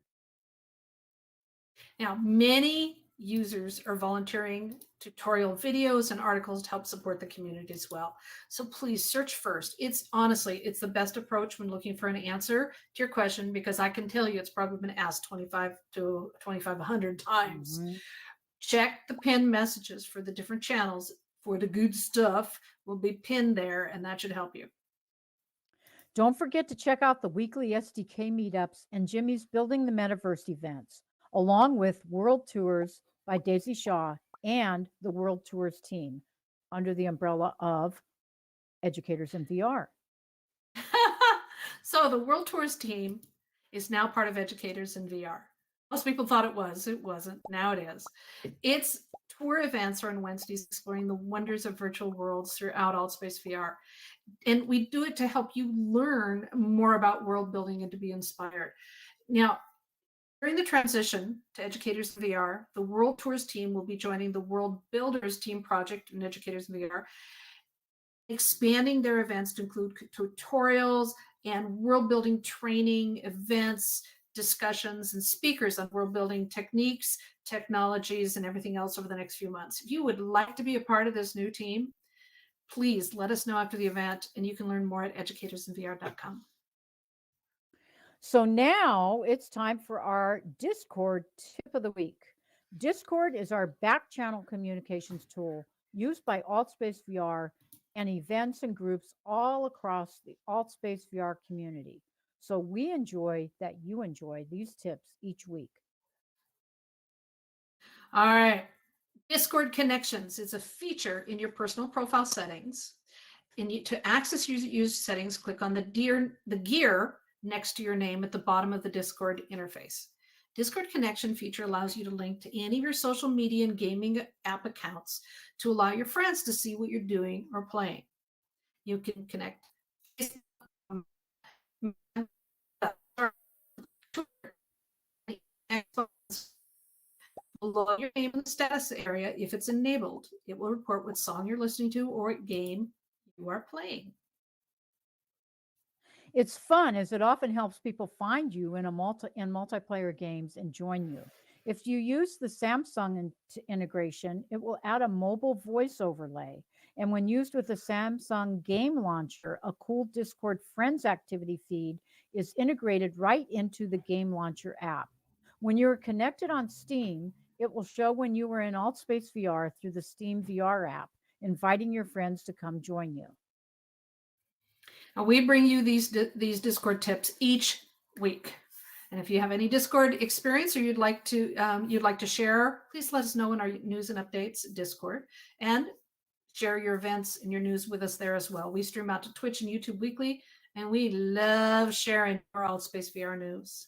Now, many users are volunteering tutorial videos and articles to help support the community as well. So please search first. It's honestly, it's the best approach when looking for an answer to your question, because I can tell you it's probably been asked 25 to 2,500 times. Check the pinned messages for the different channels for the good stuff will be pinned there, and that should help you. Don't forget to check out the weekly SDK meetups and Jimmy's Building the Metaverse events, along with World Tours by Daisy Shaw and the World Tours team under the umbrella of Educators in VR. So the World Tours team is now part of Educators in VR. Most people thought it was. It wasn't. Now it is. Its tour events are on Wednesdays, exploring the wonders of virtual worlds throughout AltSpace VR. And we do it to help you learn more about world building and to be inspired. Now, during the transition to Educators in VR, the World Tours team will be joining the World Builders team project in Educators in VR, expanding their events to include tutorials and world building training, events, discussions, and speakers on world building techniques, technologies, and everything else over the next few months. If you would like to be a part of this new team, please let us know after the event, and you can learn more at educatorsinvr.com. So now it's time for our Discord tip of the week. Discord is our back channel communications tool used by AltSpace VR and events and groups all across the AltSpace VR community. So we enjoy that you enjoy these tips each week. All right. Discord connections is a feature in your personal profile settings. And to access user settings, click on the gear next to your name at the bottom of the Discord interface. Discord connection feature allows you to link to any of your social media and gaming app accounts to allow your friends to see what you're doing or playing. You can connect below your name in the status area. If it's enabled, it will report what song you're listening to or what game you are playing. It's fun as it often helps people find you in multiplayer games and join you. If you use the Samsung integration, it will add a mobile voice overlay. And when used with the Samsung Game Launcher, a cool Discord Friends activity feed is integrated right into the Game Launcher app. When you're connected on Steam, it will show when you were in AltSpace VR through the Steam VR app, inviting your friends to come join you. Now, we bring you these Discord tips each week. And if you have any Discord experience or you'd like to share, please let us know in our news and updates Discord, and share your events and your news with us there as well. We stream out to Twitch and YouTube weekly, and we love sharing our Altspace VR news.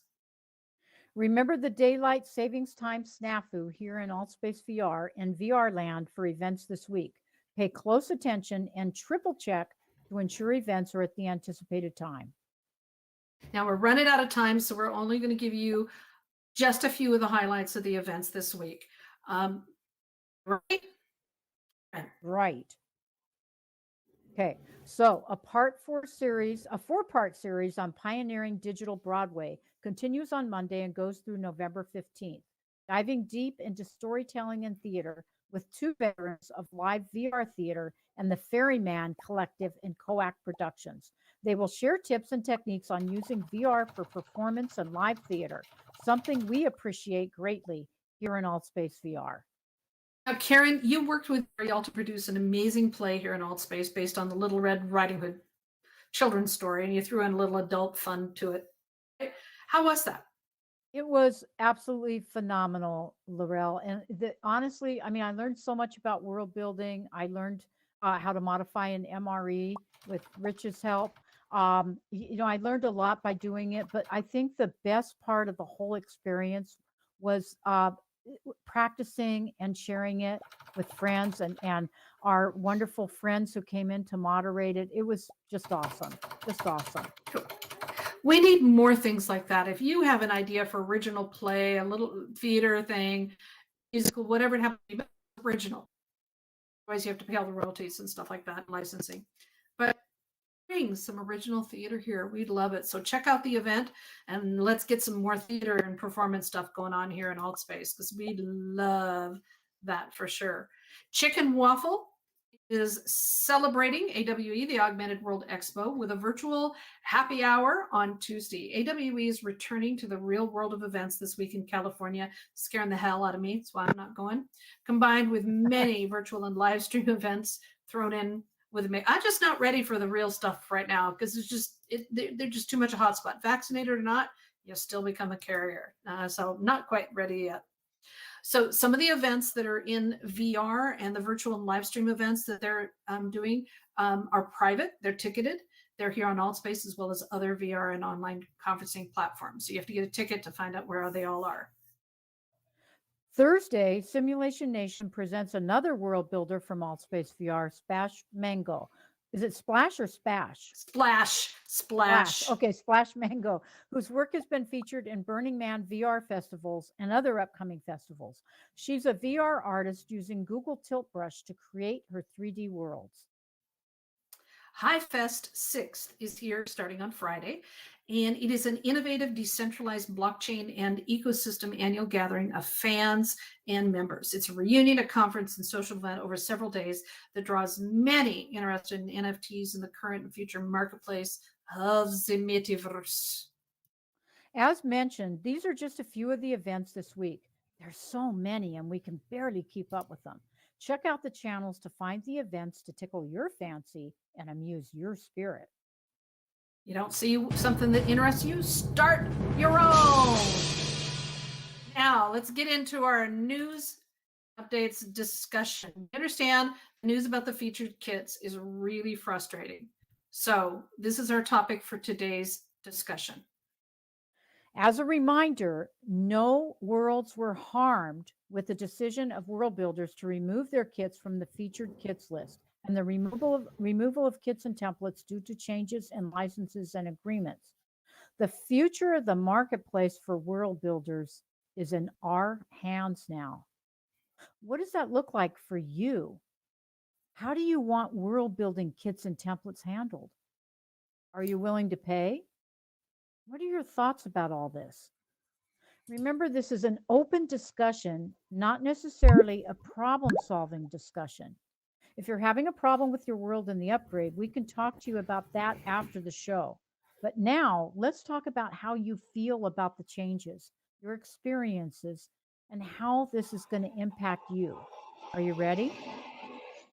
Remember the daylight savings time snafu here in Altspace VR and VR Land for events this week. Pay close attention and triple check to ensure events are at the anticipated time. Now we're running out of time, so we're only going to give you just a few of the highlights of the events this week. Right? Right. Okay, so a four-part series on pioneering digital Broadway continues on Monday and goes through November 15th, diving deep into storytelling and theater with two veterans of live VR theater and the Ferryman Collective and Coac Productions. They will share tips and techniques on using VR for performance and live theater, something we appreciate greatly here in Altspace VR. Now, Karen, you worked with Ariel to produce an amazing play here in Altspace based on the Little Red Riding Hood children's story, and you threw in a little adult fun to it. How was that? It was absolutely phenomenal, Laurel. And honestly, I mean, I learned so much about world building. I learned how to modify an MRE with Rich's help. I learned a lot by doing it, but I think the best part of the whole experience was practicing and sharing it with friends and our wonderful friends who came in to moderate it. It was just awesome. Just awesome. We need more things like that. If you have an idea for original play, a little theater thing, musical, whatever it happens to be, original. Otherwise, you have to pay all the royalties and stuff like that, and licensing. But bring some original theater here. We'd love it. So check out the event and let's get some more theater and performance stuff going on here in Altspace because we'd love that for sure. Chicken Waffle is celebrating AWE, the Augmented World Expo, with a virtual happy hour on Tuesday. AWE is returning to the real world of events this week in California, scaring the hell out of me. That's why I'm not going. Combined with many virtual and live stream events thrown in with me. I'm just not ready for the real stuff right now because it's just they're just too much a hotspot. Vaccinated or not, you'll still become a carrier. So not quite ready yet. So some of the events that are in VR and the virtual and live stream events that they're doing are private. They're ticketed. They're here on Altspace as well as other VR and online conferencing platforms. So you have to get a ticket to find out where they all are. Thursday, Simulation Nation presents another world builder from Altspace VR, Splash Mango. Is it Splash or Spash? Splash. Okay, Splash Mango, whose work has been featured in Burning Man VR festivals and other upcoming festivals. She's a VR artist using Google Tilt Brush to create her 3D worlds. HighFest 6th is here starting on Friday, and it is an innovative decentralized blockchain and ecosystem annual gathering of fans and members. It's a reunion, a conference, and social event over several days that draws many interested in NFTs in the current and future marketplace of the metaverse. As mentioned, these are just a few of the events this week. There's so many, and we can barely keep up with them. Check out the channels to find the events to tickle your fancy and amuse your spirit. You don't see something that interests you? Start your own. Now, let's get into our news updates discussion. You understand the news about the featured kits is really frustrating. So, this is our topic for today's discussion. As a reminder, no worlds were harmed with the decision of world builders to remove their kits from the featured kits list and the removal of kits and templates due to changes in licenses and agreements. The future of the marketplace for world builders is in our hands now. What does that look like for you? How do you want world building kits and templates handled? Are you willing to pay? What are your thoughts about all this? Remember, this is an open discussion, not necessarily a problem-solving discussion. If you're having a problem with your world in the upgrade, we can talk to you about that after the show. But now let's talk about how you feel about the changes, your experiences, and how this is going to impact you. Are you ready?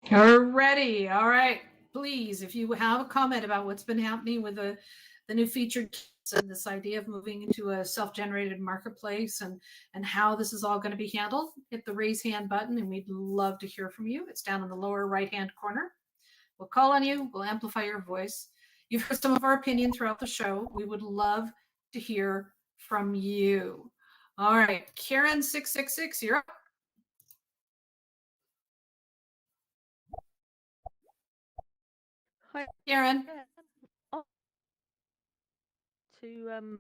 We're ready. All right. Please, if you have a comment about what's been happening with the new featured kits and this idea of moving into a self-generated marketplace and how this is all going to be handled, hit the raise hand button and we'd love to hear from you. It's down in the lower right-hand corner. We'll call on you. We'll amplify your voice. You've heard some of our opinion throughout the show. We would love to hear from you. All right, Karen 666, you're up. Hi, Karen. yeah. Oh, to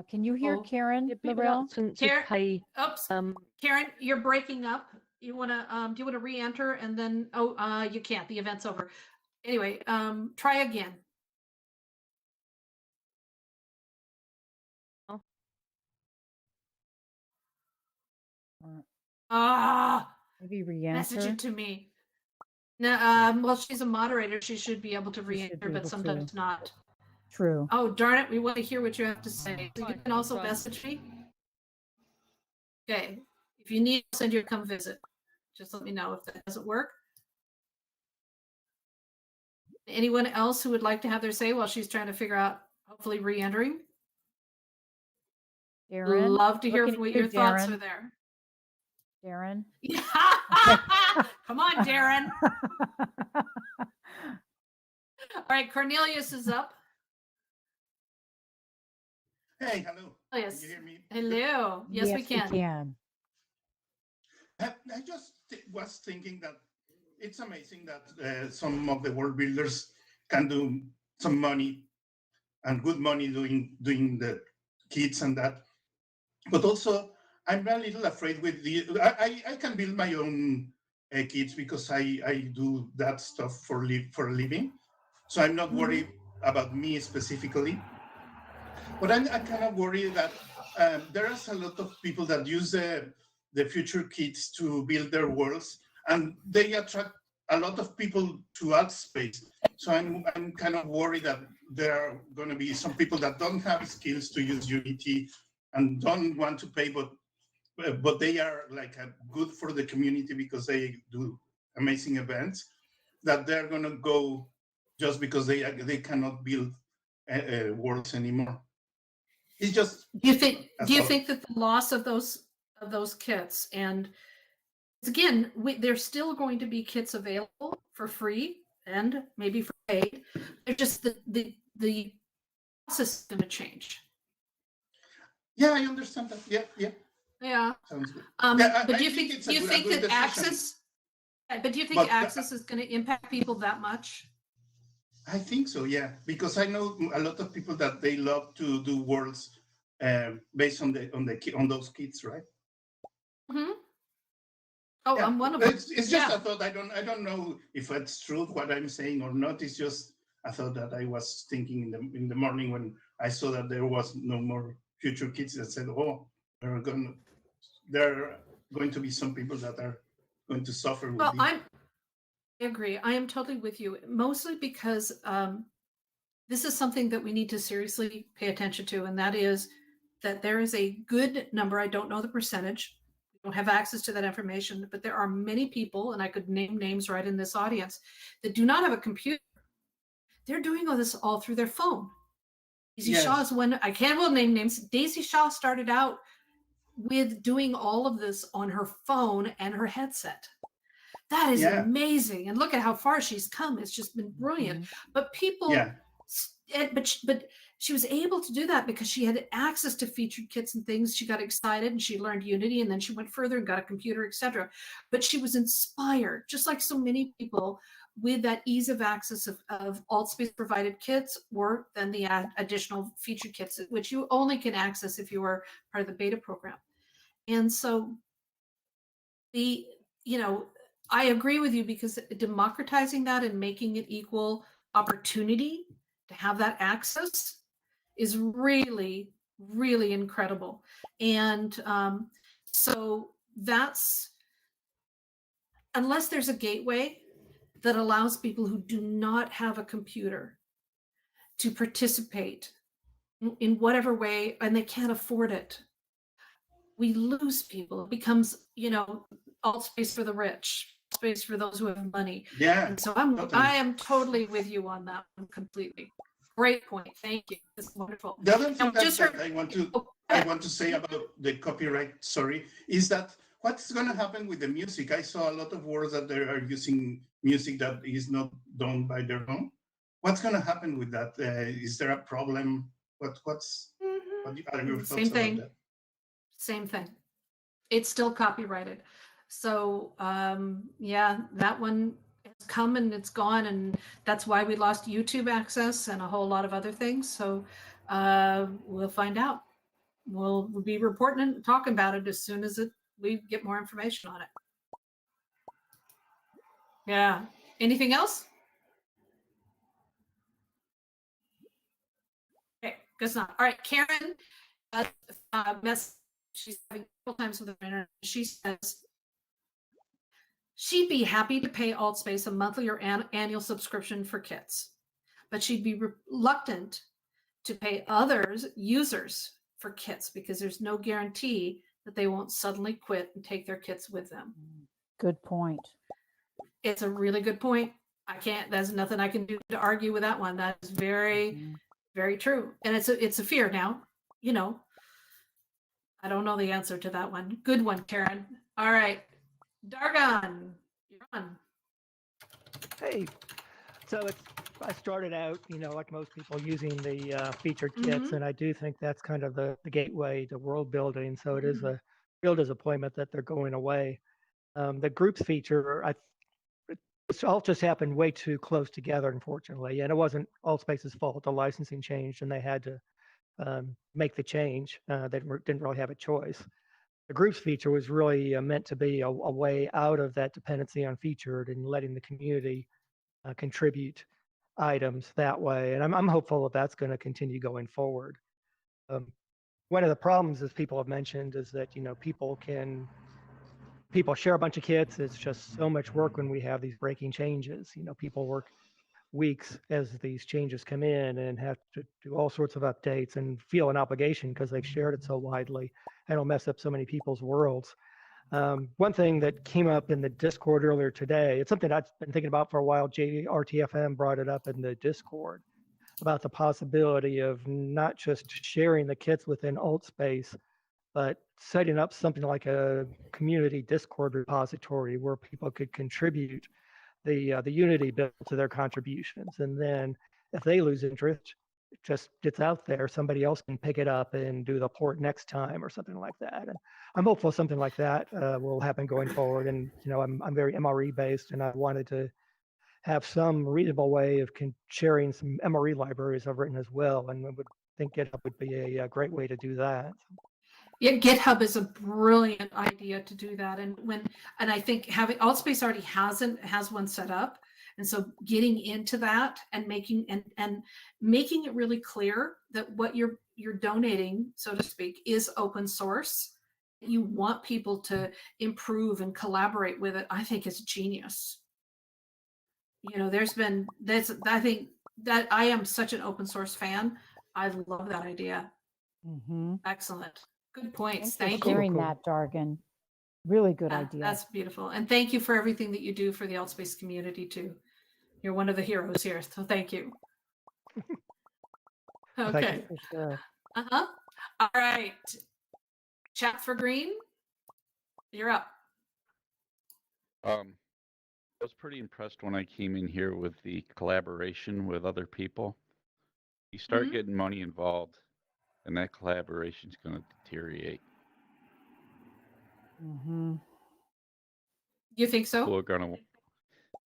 Can you hear Oh, Karen a bit Laurel? reluctant Karen- to pay. Oops, Karen, you're breaking up. You want to do you want to re-enter and then you can't. The event's over. Anyway, try again. Oh. Maybe Message re-enter. it to me. No, well, she's a moderator. She should be able to She should re-enter, be but able sometimes to. not. True. Oh, darn it. We want to hear what you have to say. So you Fine, can also fine. message me. Okay. If you need, I'll send you a come visit. Just let me know if that doesn't work. Anyone else who would like to have their say while she's trying to figure out, hopefully re-entering? Darren. Love to hear looking what at your you, thoughts Darren. are there. Darren. Come on, Darren. All right, Cornelius is up. Hey, hello. Yes. Can you hear me? Hello. Yes, we can. I just was thinking that it's amazing that some of the world builders can do some money and good money doing the kids and that. But also, I'm a little afraid with I can build my own kids because I do that stuff for a living. So I'm not worried about me specifically. But I'm kind of worried that there's a lot of people that use the future kids to build their worlds, and they attract a lot of people to art space. So I'm kind of worried that there are going to be some people that don't have skills to use Unity and don't want to pay, but they are like good for the community because they do amazing events. That they're going to go just because they cannot build worlds anymore. It's just. Do you think that the loss of those kits, and again, there's still going to be kits available for free and maybe for paid. They're just the process is going to change. Yeah, I understand that. Yeah. Sounds good. But do you I think it's do you a think good that decision. access? But do you think access is going to impact people that much? I think so. Yeah, because I know a lot of people that they love to do worlds based on those kids, right? Mm-hmm. Oh, Yeah. I'm one of them. It's just a thought. I don't know if it's true what I'm saying or not. It's just a thought that I was thinking in the morning when I saw that there was no more future kids. That said, oh, there are going to be some people that are going to suffer with Well, this. I agree. I am totally with you, mostly because this is something that we need to seriously pay attention to, and that is that there is a good number. I don't know the percentage. We don't have access to that information, but there are many people, and I could name names right in this audience, that do not have a computer. They're doing all this all through their phone. Daisy Shaw is one. I can't well name names. Daisy Shaw started out with doing all of this on her phone and her headset. That is amazing. And look at how far she's come. It's just been brilliant. But people, but she was able to do that because she had access to featured kits and things. She got excited and she learned Unity, and then she went further and got a computer, etc. But she was inspired, just like so many people, with that ease of access of AltSpace provided kits, or then the additional featured kits, which you only can access if you are part of the beta program. And so I agree with you, because democratizing that and making it equal opportunity to have that access is really, really incredible. And so that's, unless there's a gateway that allows people who do not have a computer to participate in whatever way, and they can't afford it, we lose people. It becomes, alt space for the rich, space for those who have money. Yeah. And so I am totally with you on that one completely. Great point. Thank you. It's wonderful. The other thing that I want to say about the copyright, is that what's going to happen with the music? I saw a lot of words that they are using music that is not done by their own. What's going to happen with that? Is there a problem? What are your Same thoughts about thing. that? Same thing. It's still copyrighted. So yeah, that one has come and it's gone, and that's why we lost YouTube access and a whole lot of other things. So we'll find out. We'll be reporting and talking about it as soon as we get more information on it. Yeah. Anything else? Okay, guess not. All right, Karen, she's having couple times with her internet. She says she'd be happy to pay Altspace a monthly or annual subscription for kits, but she'd be reluctant to pay others users for kits because there's no guarantee that they won't suddenly quit and take their kits with them. Good point. It's a really good point. There's nothing I can do to argue with that one. That is very, very true. And it's a fear now, you know. I don't know the answer to that one. Good one, Karen. All right. Dargon, you're on. Hey, so I started out, like most people, using the featured kits, and I do think that's kind of the gateway to world building. So it is a real disappointment that they're going away. The groups feature, it's all just happened way too close together, unfortunately, and it wasn't Altspace's fault. The licensing changed, and they had to make the change. They didn't really have a choice. The groups feature was really meant to be a way out of that dependency on featured and letting the community contribute items that way. And I'm hopeful that that's going to continue going forward. One of the problems, as people have mentioned, is that people share a bunch of kits. It's just so much work when we have these breaking changes. People work weeks as these changes come in and have to do all sorts of updates and feel an obligation because they've shared it so widely, and it'll mess up so many people's worlds. One thing that came up in the Discord earlier today, it's something I've been thinking about for a while. JRTFM brought it up in the Discord about the possibility of not just sharing the kits within Altspace, but setting up something like a community Discord repository where people could contribute the Unity build to their contributions. And then if they lose interest, it just gets out there. Somebody else can pick it up and do the port next time or something like that. And I'm hopeful something like that will happen going forward. And, I'm very MRE based, and I wanted to have some reasonable way of sharing some MRE libraries I've written as well. And I would think GitHub would be a great way to do that. Yeah, GitHub is a brilliant idea to do that. And I think having Altspace already has one set up. And so getting into that and making it really clear that what you're donating, so to speak, is open source. You want people to improve and collaborate with it, I think is genius. I think that I am such an open source fan. I love that idea. Excellent. Good points. Thanks Thank for you. sharing that, Dargon. Really good idea. That's beautiful. And thank you for everything that you do for the Altspace community too. You're one of the heroes here. So thank you. Okay. Thank you. For sure. All right. Chat for Green. You're up. I was pretty impressed when I came in here with the collaboration with other people. You start getting money involved, and that collaboration is going to deteriorate. You think so?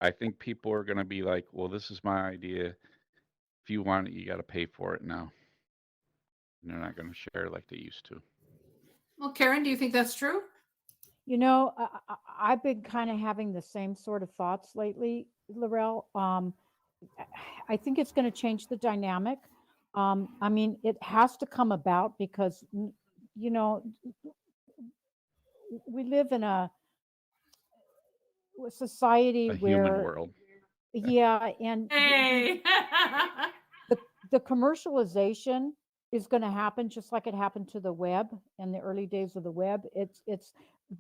I think people are going to be like, well, this is my idea. If you want it, you got to pay for it now. And they're not going to share like they used to. Well, Karen, do you think that's true? I've been kind of having the same sort of thoughts lately, Laurel. I think it's going to change the dynamic. I mean, it has to come about because, we live in a society A where human world. Yeah, and Hey. the commercialization is going to happen just like it happened to the web in the early days of the web. It's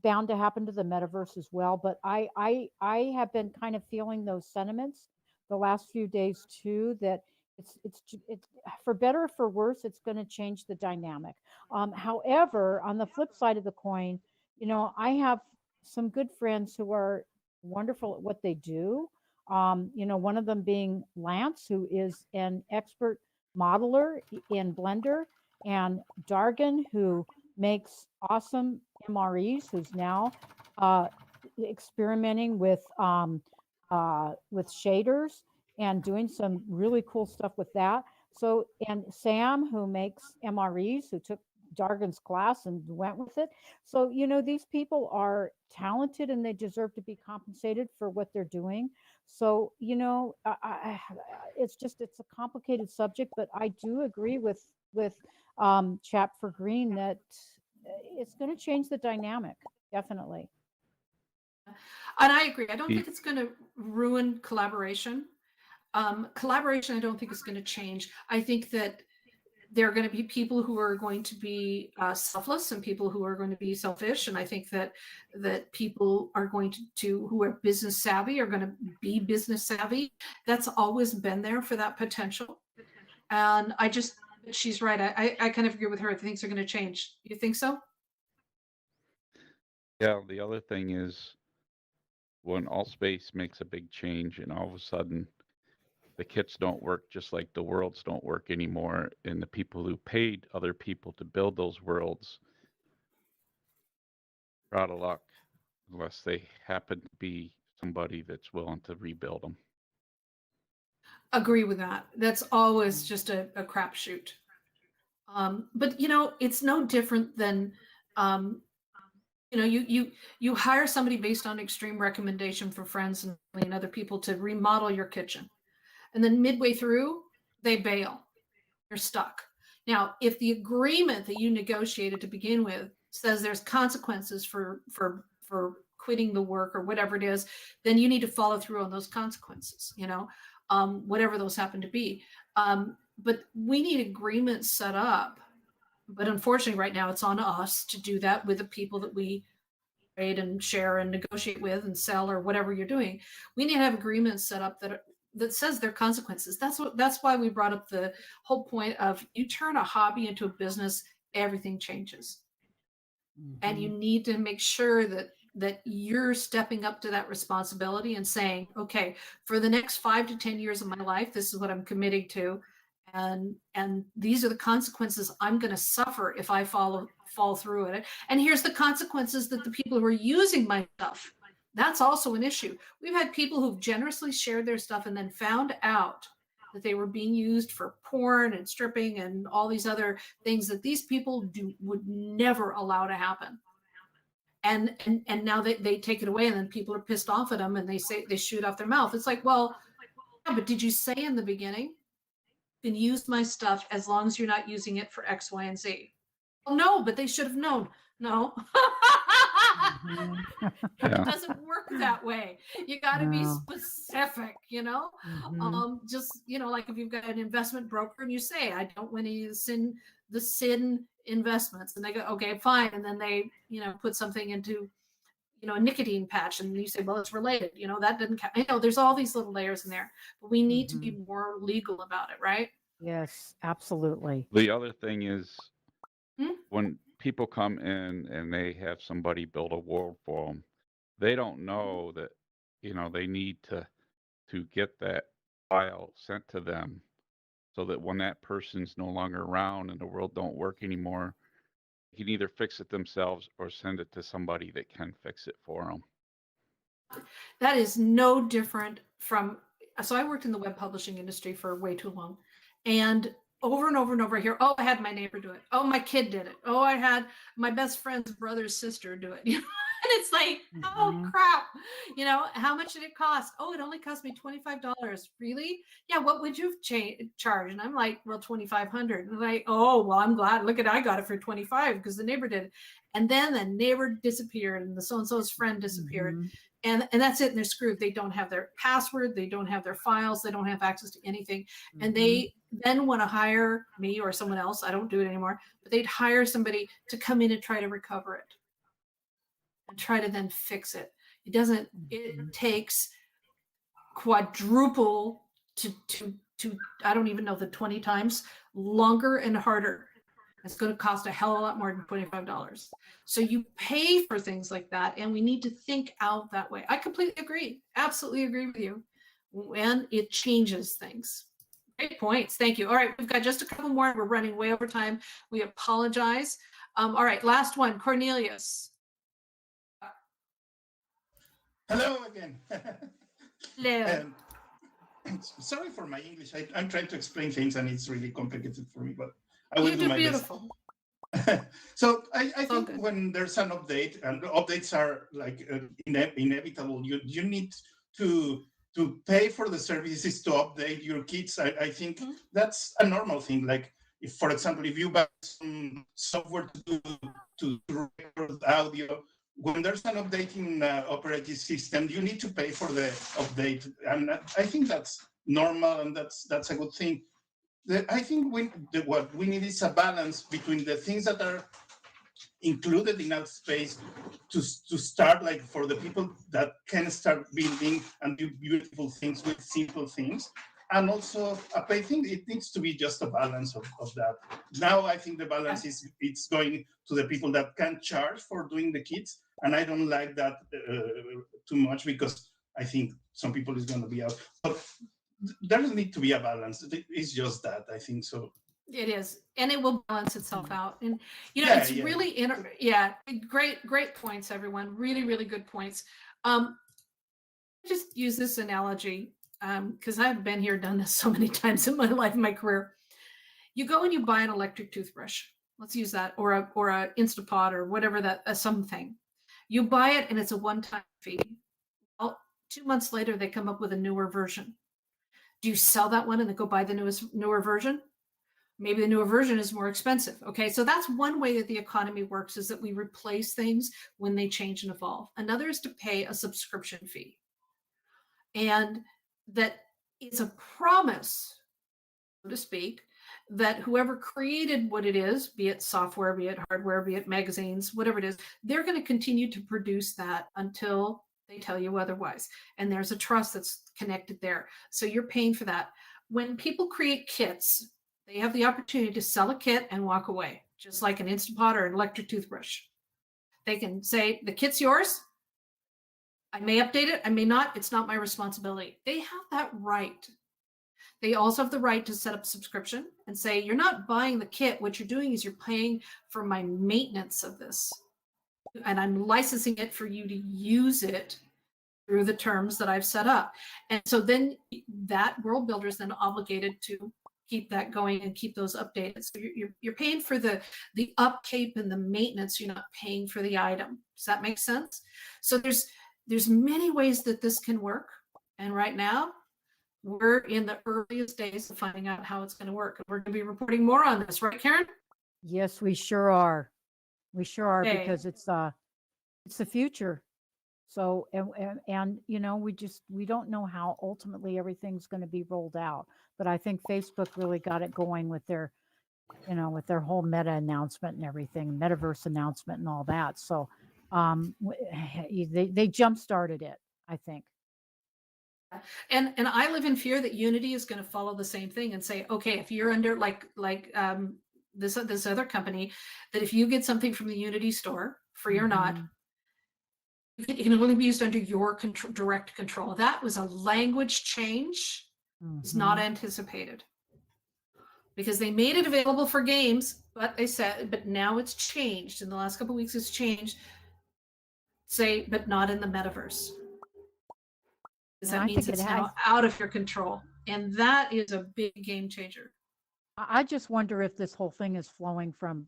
bound to happen to the metaverse as well. But I have been kind of feeling those sentiments the last few days too, that it's for better or for worse, it's going to change the dynamic. However, on the flip side of the coin, I have some good friends who are wonderful at what they do. One of them being Lance, who is an expert modeler in Blender, and Dargan, who makes awesome MREs, who's now uh, experimenting with shaders and doing some really cool stuff with that. So, and Sam, who makes MREs, who took Dargan's class and went with it. So, these people are talented and they deserve to be compensated for what they're doing. So, it's a complicated subject, but I do agree with Chap for Green that it's going to change the dynamic, definitely. And I agree. I don't The- think it's going to ruin collaboration. Collaboration, I don't think is going to change. I think that there are going to be people who are going to be selfless and people who are going to be selfish. And I think that people are going to who are business savvy are going to be business savvy. That's always been there for that potential. And she's right. I kind of agree with her. Things are going to change. You think so? Yeah, the other thing is when Allspace makes a big change and all of a sudden the kits don't work just like the worlds don't work anymore, and the people who paid other people to build those worlds are out of luck unless they happen to be somebody that's willing to rebuild them. Agree with that. That's always just a crapshoot. But it's no different than you hire somebody based on extreme recommendation from friends and other people to remodel your kitchen, and then midway through they bail. You're stuck. Now, if the agreement that you negotiated to begin with says there's consequences for quitting the work or whatever it is, then you need to follow through on those consequences. Whatever those happen to be. But we need agreements set up. But unfortunately, right now, it's on us to do that with the people that we trade and share and negotiate with and sell or whatever you're doing. We need to have agreements set up that says there are consequences. That's why we brought up the whole point of you turn a hobby into a business, everything changes. And you need to make sure that you're stepping up to that responsibility and saying, okay, for the next 5 to 10 years of my life, this is what I'm committing to. And these are the consequences I'm going to suffer if I fall through it. And here's the consequences that the people who are using my stuff, that's also an issue. We've had people who've generously shared their stuff and then found out that they were being used for porn and stripping and all these other things that these people would never allow to happen. And now they take it away, and then people are pissed off at them and they shoot off their mouth. It's like, well, yeah, but did you say in the beginning, you can use my stuff as long as you're not using it for X, Y, and Z? Well, no, but they should have known. No. It doesn't work that way. You got to be specific, just, like if you've got an investment broker and you say, I don't want to use the SIN investments, and they go, okay, fine. And then they, put something into, a nicotine patch, and you say, well, it's related, that didn't count. There's all these little layers in there, but we need to be more legal about it, right? Yes, absolutely. The other thing is when people come in and they have somebody build a world for them, they don't know that, they need to get that file sent to them so that when that person's no longer around and the world don't work anymore, they can either fix it themselves or send it to somebody that can fix it for them. That is no different from, so I worked in the web publishing industry for way too long. And over and over and over, I hear, oh, I had my neighbor do it. Oh, my kid did it. Oh, I had my best friend's brother's sister do it. And it's like, oh, crap. How much did it cost? Oh, it only cost me $25. Really? Yeah, what would you charge? And I'm like, well, $2,500. And like, oh, well, I'm glad. Look at, I got it for $25 because the neighbor did it. And then the neighbor disappeared and the so-and-so's friend disappeared. And that's it. And they're screwed. They don't have their password. They don't have their files. They don't have access to anything. And they then want to hire me or someone else. I don't do it anymore, but they'd hire somebody to come in and try to recover it and try to then fix it. It takes quadruple to I don't even know, the 20 times longer and harder It's going to cost a hell of a lot more than $25. So you pay for things like that, and we need to think out that way. I completely agree. Absolutely agree with you. When it changes things. Great points. Thank you. All right, we've got just a couple more. We're running way over time. We apologize. All right, last one, Cornelius. Hello again. Hello. Sorry for my English. I'm trying to explain things and it's really complicated for me, but I will You do do my beautiful. best. So I So think good. when there's an update, and updates are like inevitable, you need to pay for the services to update your kits. I think that's a normal thing. Like if, for example, if you buy some software to record audio, when there's an updating operating system, you need to pay for the update, and I think that's normal, and that's a good thing. I think what we need is a balance between the things that are included in Outspace to start, like for the people that can start building and do beautiful things with simple things. And also, I think it needs to be just a balance of that. Now, I think the balance is it's going to the people that can charge for doing the kits. And I don't like that too much because I think some people is going to be out. But there doesn't need to be a balance. It's just that, I think so. It is, and it will balance itself out. And it's really great points, everyone. Really, really good points. Just use this analogy because I've been here, done this so many times in my life, in my career. You go and you buy an electric toothbrush. Let's use that, or a Instapot, or whatever that something. You buy it, and it's a one-time fee. Well, 2 months later, they come up with a newer version. Do you sell that one and then go buy the newer version? Maybe the newer version is more expensive. Okay, so that's one way that the economy works, is that we replace things when they change and evolve. Another is to pay a subscription fee. And that is a promise, so to speak, that whoever created what it is, be it software, be it hardware, be it magazines, whatever it is, they're going to continue to produce that until they tell you otherwise. And there's a trust that's connected there. So you're paying for that. When people create kits, they have the opportunity to sell a kit and walk away, just like an Instapot or an electric toothbrush. They can say, the kit's yours. I may update it, I may not. It's not my responsibility. They have that right. They also have the right to set up a subscription and say, you're not buying the kit. What you're doing is you're paying for my maintenance of this. And I'm licensing it for you to use it through the terms that I've set up. And so then that World Builder is then obligated to keep that going and keep those updated. So you're paying for the upkeep and the maintenance. You're not paying for the item. Does that make sense? So there's many ways that this can work. And right now, we're in the earliest days of finding out how it's going to work. We're going to be reporting more on this, right, Karen? Yes, we sure are. We sure are, Okay. because it's the future. So and we don't know how ultimately everything's going to be rolled out. But I think Facebook really got it going with their whole Meta announcement and everything, Metaverse announcement and all that. So they jump started it, I think. And I live in fear that Unity is going to follow the same thing and say, okay, if you're under like this other company, that if you get something from the Unity store, free or not, it can only be used under your direct control. That was a language change. It's not anticipated, because they made it available for games, but they said, but now it's changed. In the last couple of weeks, it's changed. Say, but not in the metaverse. Because that means it's now out of your control. And that is a big game changer. I just wonder if this whole thing is flowing from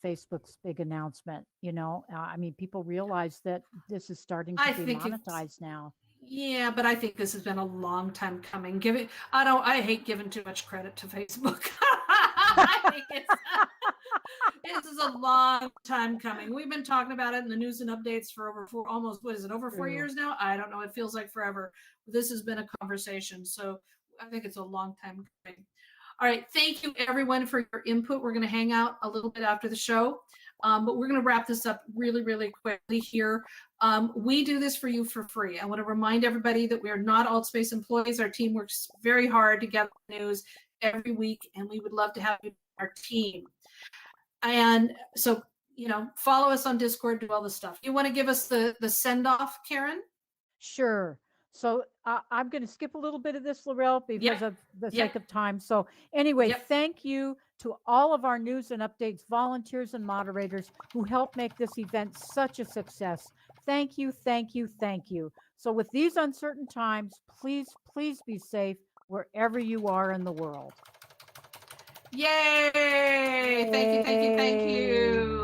Facebook's big announcement. I mean, people realize that this is starting to be monetized now. Yeah, but I think this has been a long time coming. I hate giving too much credit to Facebook. I think this is a long time coming. We've been talking about it in the news and updates for over 4 years now? I don't know. It feels like forever. This has been a conversation. So I think it's a long time coming. All right. Thank you, everyone, for your input. We're going to hang out a little bit after the show, but we're going to wrap this up really, really quickly here. We do this for you for free. I want to remind everybody that we are not Altspace employees. Our team works very hard to get news every week, and we would love to have you on our team. And so, follow us on Discord, do all the stuff. You want to give us the send off, Karen? Sure. So I'm going to skip a little bit of this, Laurel, because of the Yep. sake of time. So anyway, Yep. thank you to all of our news and updates volunteers and moderators who helped make this event such a success. Thank you, thank you, thank you. So with these uncertain times, please, please be safe wherever you are in the world. Yay! Thank you, thank you, thank you.